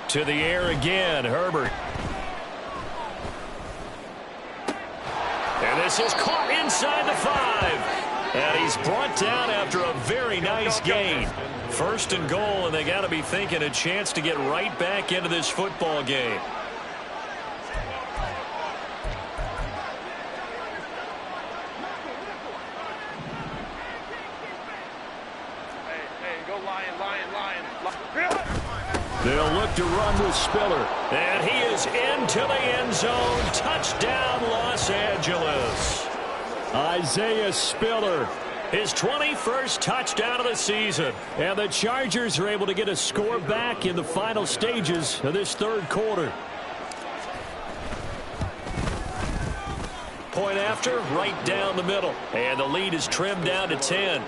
Speaker 2: To the air again, Herbert. And this is caught inside the 5. And he's brought down after a very nice gain. First and goal, and they got to be thinking a chance to get right back into this football game.
Speaker 5: Hey, go Lion.
Speaker 6: They'll look to run with Spiller.
Speaker 2: And he is into the end zone. Touchdown, Los Angeles.
Speaker 6: Isaiah Spiller.
Speaker 2: His 21st touchdown of the season.
Speaker 6: And the Chargers are able to get a score back in the final stages of this third quarter.
Speaker 2: Point after, right down the middle. And the lead is trimmed down to 10.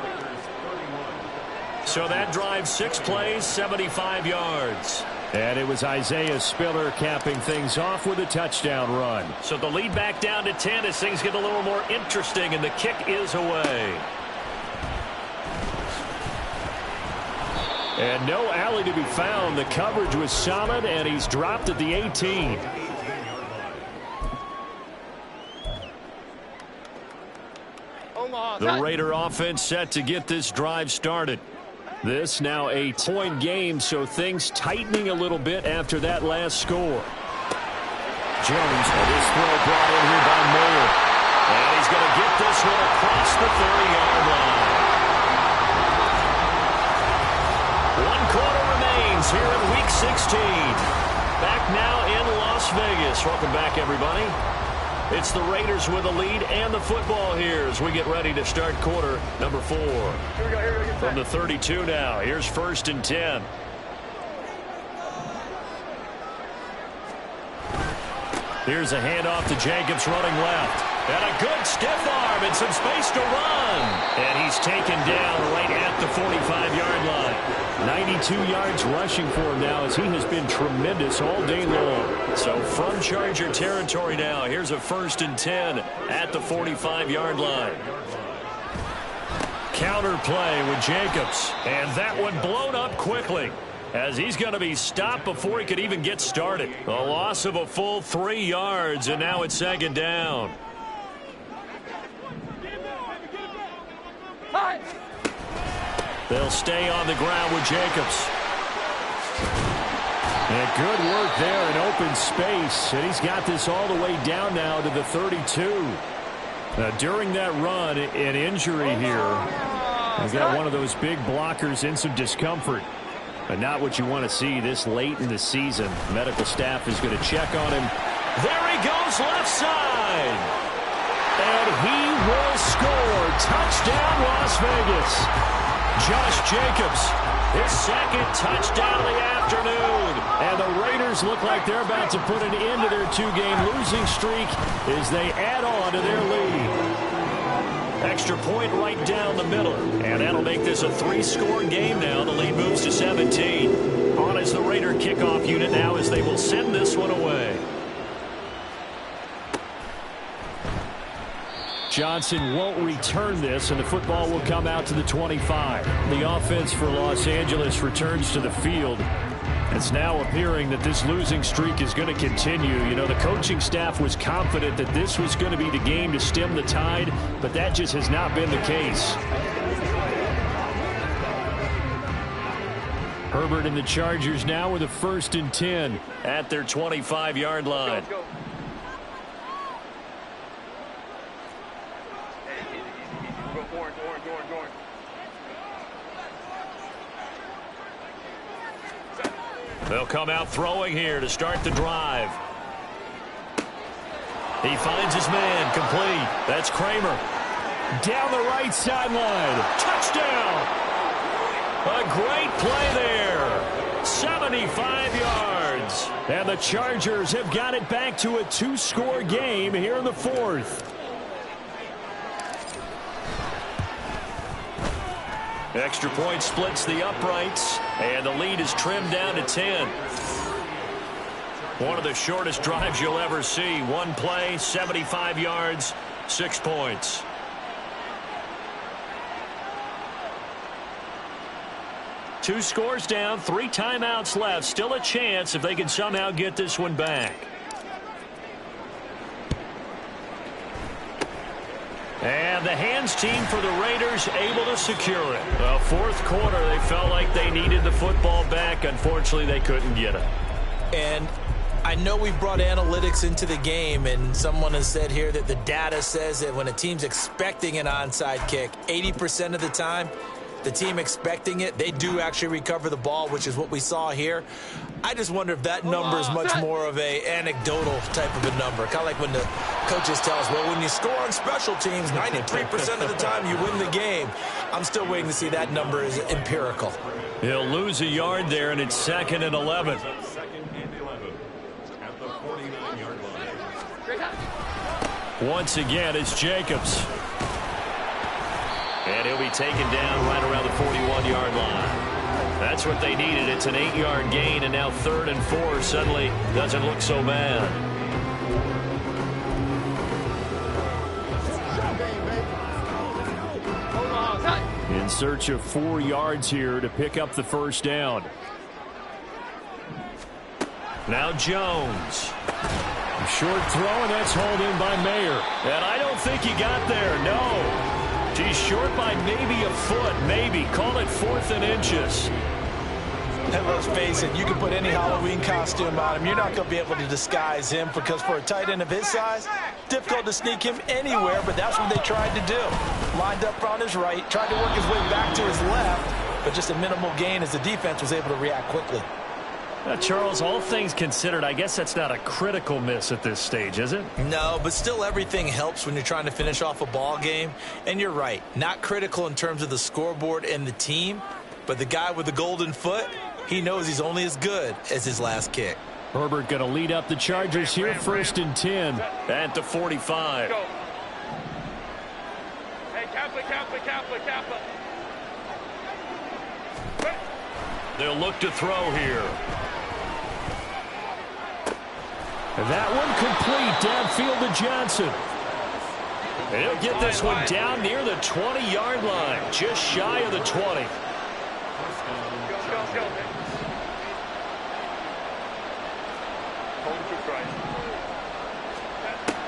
Speaker 2: So that drives 6 plays, 75 yards.
Speaker 6: And it was Isaiah Spiller capping things off with a touchdown run.
Speaker 2: So the lead back down to 10 as things get a little more interesting, and the kick is away.
Speaker 6: And no alley to be found. The coverage was solid, and he's dropped at the 18.
Speaker 2: The Raider offense set to get this drive started.
Speaker 6: This now a 2-point game, so things tightening a little bit after that last score. Jones, and his throw brought in here by Moore.
Speaker 2: And he's going to get this one across the 30-yard line. 1 quarter remains here in Week 16. Back now in Las Vegas. Welcome back, everybody. It's the Raiders with the lead and the football here as we get ready to start quarter number 4.
Speaker 5: Here we go.
Speaker 2: From the 32 now. Here's 1st and 10. Here's a handoff to Jacobs running left. And a good stiff arm and some space to run. And he's taken down right at the 45-yard line.
Speaker 6: 92 yards rushing for him now as he has been tremendous all day long.
Speaker 2: So from Charger territory now, here's a 1st and 10 at the 45-yard line. Counter play with Jacobs. And that one blown up quickly as he's going to be stopped before he could even get started. A loss of a full 3 yards, and now it's 2nd down. They'll stay on the ground with Jacobs.
Speaker 6: And good work there in open space. And he's got this all the way down now to the 32. Now, during that run, an injury here. He's got one of those big blockers in some discomfort. But not what you want to see this late in the season. Medical staff is going to check on him.
Speaker 2: There he goes, left side.
Speaker 6: And he will score. Touchdown, Las Vegas.
Speaker 2: Josh Jacobs, his 2nd touchdown of the afternoon.
Speaker 6: And the Raiders look like they're about to put an end to their 2-game losing streak as they add on to their lead.
Speaker 2: Extra point right down the middle. And that'll make this a 3-score game now. The lead moves to 17. On is the Raider kickoff unit now as they will send this one away.
Speaker 6: Johnson won't return this, and the football will come out to the 25. The offense for Los Angeles returns to the field. It's now appearing that this losing streak is going to continue. You know, the coaching staff was confident that this was going to be the game to stem the tide, but that just has not been the case. Herbert and the Chargers now with a 1st and 10
Speaker 2: at their 25-yard line.
Speaker 5: Go.
Speaker 2: They'll come out throwing here to start the drive. He finds his man, complete. That's Kramer.
Speaker 6: Down the right sideline.
Speaker 2: Touchdown! A great play there. 75 yards.
Speaker 6: And the Chargers have got it back to a 2-score game here in the 4th.
Speaker 2: Extra point splits the uprights, and the lead is trimmed down to 10. One of the shortest drives you'll ever see. One play, 75 yards, 6 points. Two scores down, 3 timeouts left. Still a chance if they can somehow get this one back. And the hands team for the Raiders able to secure it. The 4th quarter, they felt like they needed the football back. Unfortunately, they couldn't get it.
Speaker 4: And I know we've brought analytics into the game, and someone has said here that the data says that when a team's expecting an onside kick, 80% of the time, the team expecting it, they do actually recover the ball, which is what we saw here. I just wonder if that number is much more of a anecdotal type of a number. Kind of like when the coaches tell us, well, when you score on special teams, 93% of the time you win the game. I'm still waiting to see that number is empirical.
Speaker 2: He'll lose a yard there, and it's 2nd and 11. Once again, it's Jacobs. And he'll be taken down right around the 41-yard line. That's what they needed. It's an 8-yard gain, and now 3rd and 4 suddenly doesn't look so bad.
Speaker 6: In search of 4 yards here to pick up the 1st down.
Speaker 2: Now Jones.
Speaker 6: Short throw, and that's hauled in by Mayer.
Speaker 2: And I don't think he got there, no. He's short by maybe a foot, maybe. Call it 4th and inches.
Speaker 3: And let's face it, you can put any Halloween costume on him. You're not going to be able to disguise him because for a tight end of his size, difficult to sneak him anywhere, but that's what they tried to do. Lined up on his right, tried to work his way back to his left, but just a minimal gain as the defense was able to react quickly.
Speaker 2: Charles, all things considered, I guess that's not a critical miss at this stage, is it?
Speaker 4: No, but still everything helps when you're trying to finish off a ball game. And you're right, not critical in terms of the scoreboard and the team, but the guy with the golden foot, he knows he's only as good as his last kick.
Speaker 6: Herbert going to lead up the Chargers here, 1st and 10.
Speaker 2: At the 45.
Speaker 5: Go. Hey, Kappa.
Speaker 2: They'll look to throw here.
Speaker 6: That one complete downfield to Johnson.
Speaker 2: And he'll get this one down near the 20-yard line, just shy of the 20.
Speaker 5: Go.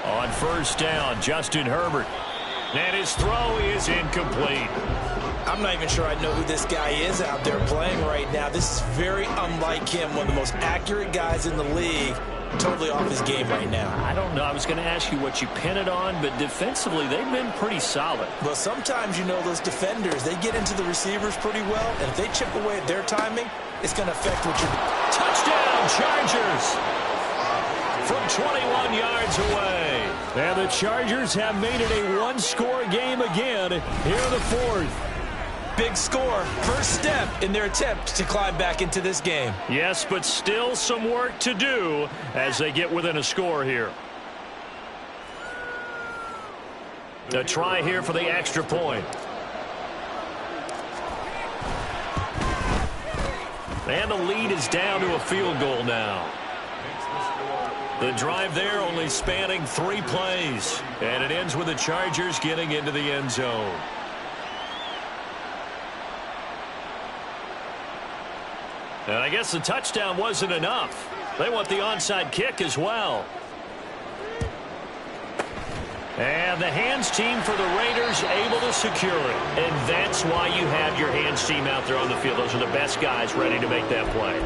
Speaker 2: On 1st down, Justin Herbert. And his throw is incomplete.
Speaker 4: I'm not even sure I know who this guy is out there playing right now. This is very unlike him, one of the most accurate guys in the league. Totally off his game right now.
Speaker 2: I don't know. I was going to ask you what you pin it on, but defensively, they've been pretty solid.
Speaker 4: Well, sometimes, you know, those defenders, they get into the receivers pretty well, and if they chip away at their timing, it's going to affect what you're doing.
Speaker 2: Touchdown, Chargers! From 21 yards away.
Speaker 6: And the Chargers have made it a 1-score game again here in the 4th.
Speaker 4: Big score, first step in their attempt to climb back into this game.
Speaker 2: Yes, but still some work to do as they get within a score here. A try here for the extra point. And the lead is down to a field goal now. The drive there only spanning 3 plays. And it ends with the Chargers getting into the end zone. And I guess the touchdown wasn't enough. They want the onside kick as well. And the hands team for the Raiders able to secure it. And that's why you have your hands team out there on the field. Those are the best guys ready to make that play.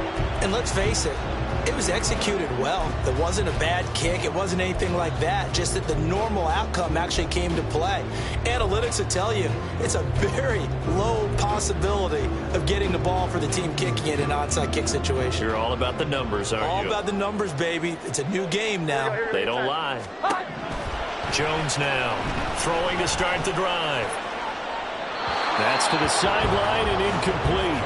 Speaker 4: And let's face it, it was executed well. It wasn't a bad kick. It wasn't anything like that. Just that the normal outcome actually came to play. Analytics will tell you it's a very low possibility of getting the ball for the team kicking it in an onside kick situation.
Speaker 2: You're all about the numbers, aren't you?
Speaker 4: All about the numbers, baby. It's a new game now.
Speaker 2: They don't lie. Jones now throwing to start the drive. That's to the sideline and incomplete.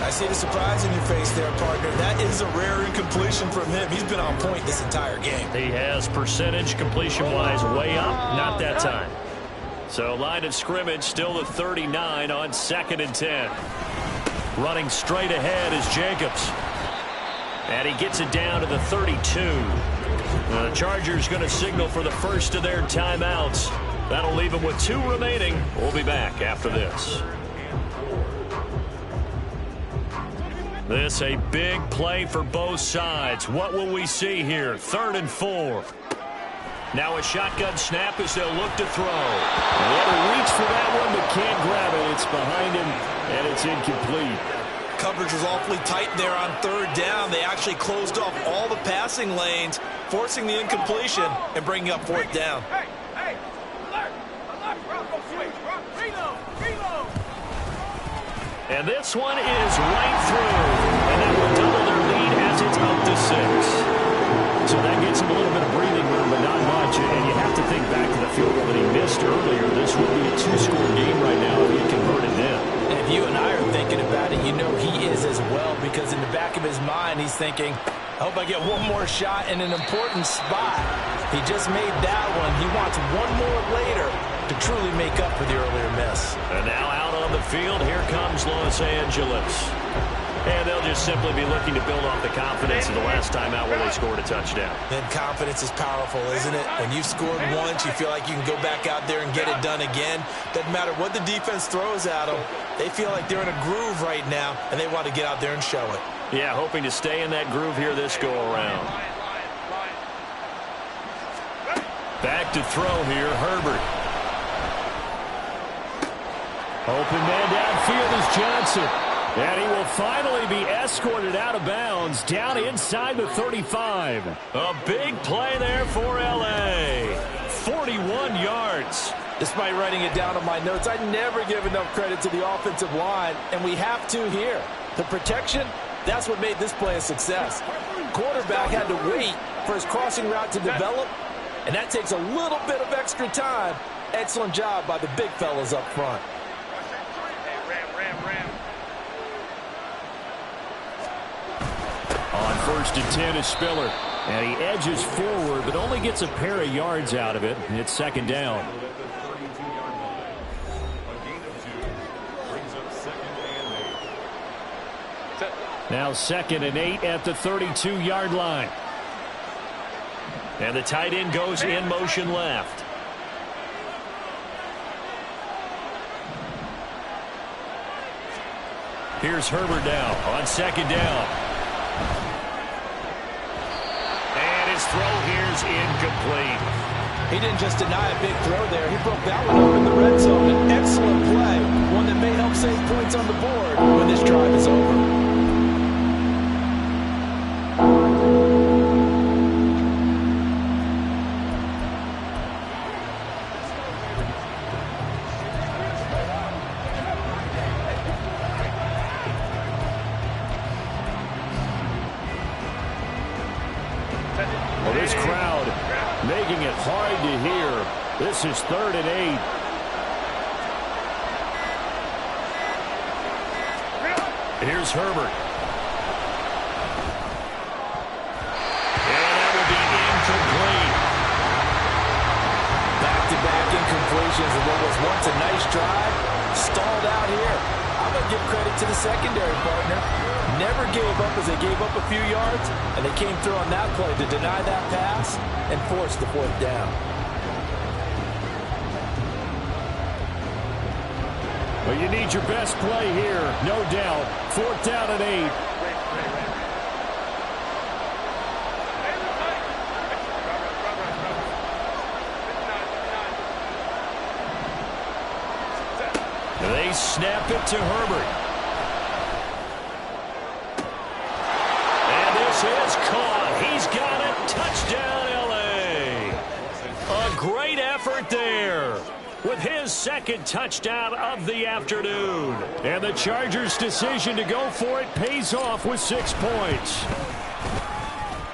Speaker 3: I see the surprise in your face there, partner. That is a rare incompletion from him. He's been on point this entire game.
Speaker 2: He has percentage completion-wise way up. Not that time. So line of scrimmage still the 39 on 2nd and 10. Running straight ahead is Jacobs. And he gets it down to the 32. The Chargers going to signal for the first of their timeouts. That'll leave them with 2 remaining. We'll be back after this. This a big play for both sides. What will we see here? 3rd and 4. Now a shotgun snap as they'll look to throw.
Speaker 6: They had to reach for that one, but can't grab it. It's behind him, and it's incomplete.
Speaker 3: Coverage was awfully tight there on 3rd down. They actually closed off all the passing lanes, forcing the incompletion and bringing up 4th down.
Speaker 8: Hey, alert, Bronco switch, reload.
Speaker 2: And this one is right through. And that will double their lead as it's up to 6.
Speaker 6: So that gets him a little bit of breathing room, but not much. And you have to think back to the field goal that he missed earlier. This would be a 2-score game right now if he converted them.
Speaker 4: And if you and I are thinking about it, you know he is as well, because in the back of his mind, he's thinking, I hope I get one more shot in an important spot. He just made that one. He wants one more later to truly make up for the earlier miss.
Speaker 2: And now out on the field, here comes Los Angeles. And they'll just simply be looking to build off the confidence of the last time out where they scored a touchdown.
Speaker 3: And confidence is powerful, isn't it? When you've scored once, you feel like you can go back out there and get it done again. Doesn't matter what the defense throws at them. They feel like they're in a groove right now, and they want to get out there and show it.
Speaker 2: Yeah, hoping to stay in that groove here this go-around. Back to throw here, Herbert.
Speaker 6: Open man downfield is Johnson. And he will finally be escorted out of bounds down inside the 35.
Speaker 2: A big play there for L.A. 41 yards.
Speaker 3: Despite writing it down on my notes, I never give enough credit to the offensive line, and we have to here. The protection, that's what made this play a success. Quarterback had to wait for his crossing route to develop, and that takes a little bit of extra time. Excellent job by the big fellas up front.
Speaker 6: On 1st and 10 is Spiller. And he edges forward, but only gets a pair of yards out of it. And it's 2nd down. Now 2nd and 8 at the 32-yard line.
Speaker 2: And the tight end goes in motion left. Here's Herbert now on 2nd down. And his throw here's incomplete.
Speaker 3: He didn't just deny a big throw there. He broke that one up in the red zone. An excellent play. One that may help save points on the board when this drive is over.
Speaker 6: Well, this crowd making it hard to hear. This is 3rd and 8.
Speaker 2: Here's Herbert. And that will be incomplete.
Speaker 3: Back-to-back incompletions of what was once a nice drive. Stalled out here. I'm going to give credit to the secondary partner. Never gave up as they gave up a few yards, and they came through on that play to deny that pass and force the 4th down.
Speaker 6: Well, you need your best play here, no doubt. 4th down and 8. They snap it to Herbert. And this is caught. He's got it. Touchdown, L.A. A great effort there with his second touchdown of the afternoon. And the Chargers' decision to go for it pays off with 6 points.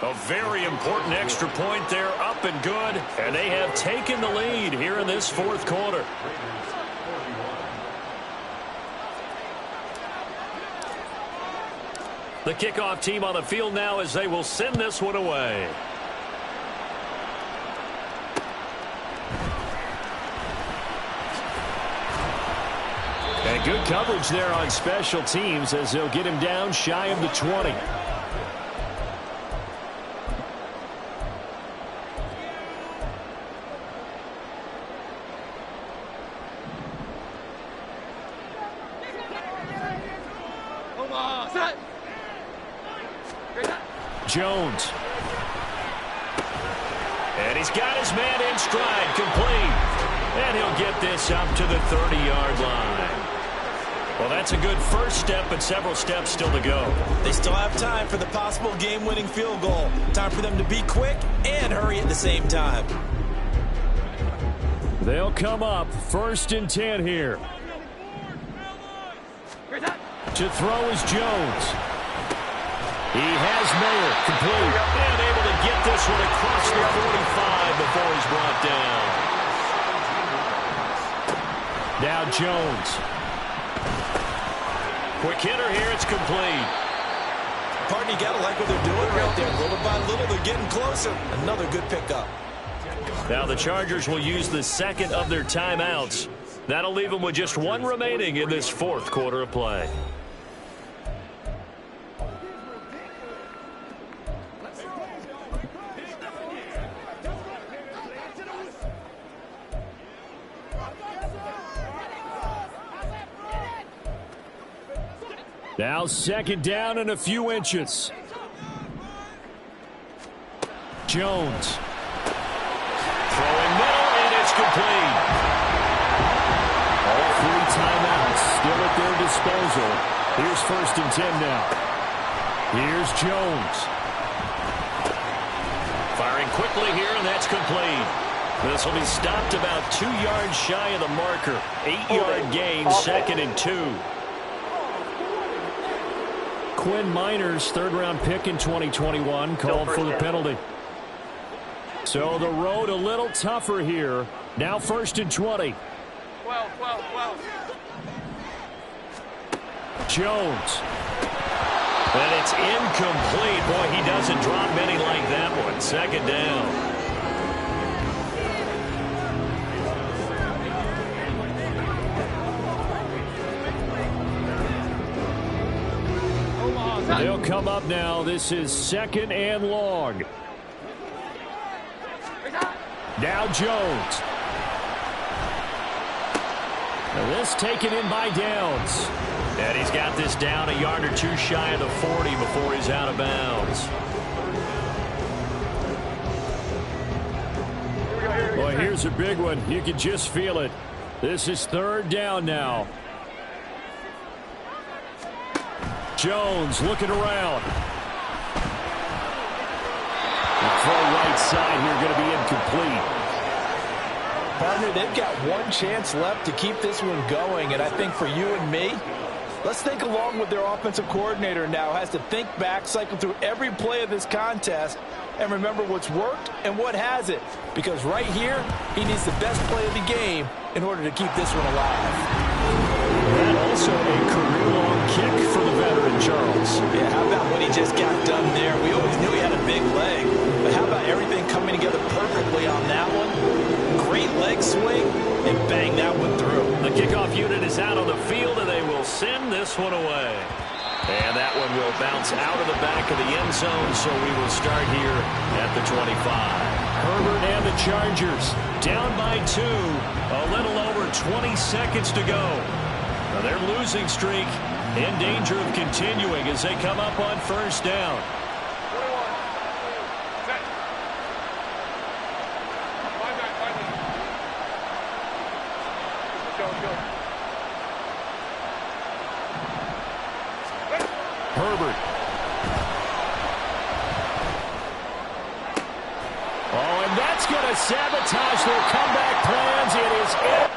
Speaker 6: A very important extra point there, up and good. And they have taken the lead here in this fourth quarter. The kickoff team on the field now as they will send this one away. And good coverage there on special teams as they'll get him down shy of the 20. Jones. And he's got his man in stride, complete. And he'll get this up to the 30-yard line. Well, that's a good first step, but several steps still to go.
Speaker 3: They still have time for the possible game-winning field goal. Time for them to be quick and hurry at the same time.
Speaker 6: They'll come up 1st and 10 here. To throw is Jones. He has Mayer, complete, and able to get this one across the 45 before he's brought down. Now Jones. Quick hitter here, it's complete.
Speaker 3: Partner, you got to like what they're doing right there. Little by little, they're getting closer. Another good pickup.
Speaker 6: Now the Chargers will use the second of their timeouts. That'll leave them with just one remaining in this fourth quarter of play. Now 2nd down and a few inches. Jones. Throwing middle, and it's complete. All 3 timeouts still at their disposal. Here's 1st and 10 now. Here's Jones. Firing quickly here, and that's complete. This will be stopped about 2 yards shy of the marker. 8-yard gain, 2nd and 2. Quinn Miners, 3rd-round pick in 2021, called for the penalty. So the road a little tougher here. Now 1st and 20.
Speaker 8: 12.
Speaker 6: Jones. And it's incomplete. Boy, he doesn't drop many like that one. 2nd down. They'll come up now. This is 2nd and long. Now Jones. Now this taken in by Downs. And he's got this down a yard or 2 shy of the 40 before he's out of bounds. Boy, here's a big one. You can just feel it. This is 3rd down now. Jones looking around. The throw right side here going to be incomplete.
Speaker 3: Partner, they've got 1 chance left to keep this one going, and I think for you and me, let's think along with their offensive coordinator now. Has to think back, cycle through every play of this contest, and remember what's worked and what hasn't. Because right here, he needs the best play of the game in order to keep this one alive.
Speaker 6: And also a career-long kick for the veteran, Charles.
Speaker 3: Yeah, how about what he just got done there? We always knew he had a big leg, but how about everything coming together perfectly on that one? Great leg swing, and bang, that one through.
Speaker 6: The kickoff unit is out on the field, and they will send this one away. And that one will bounce out of the back of the end zone, so we will start here at the 25. Herbert and the Chargers down by 2. A little over 20 seconds to go. Now their losing streak in danger of continuing as they come up on 1st down. Herbert. Oh, and that's going to sabotage their comeback plans. It is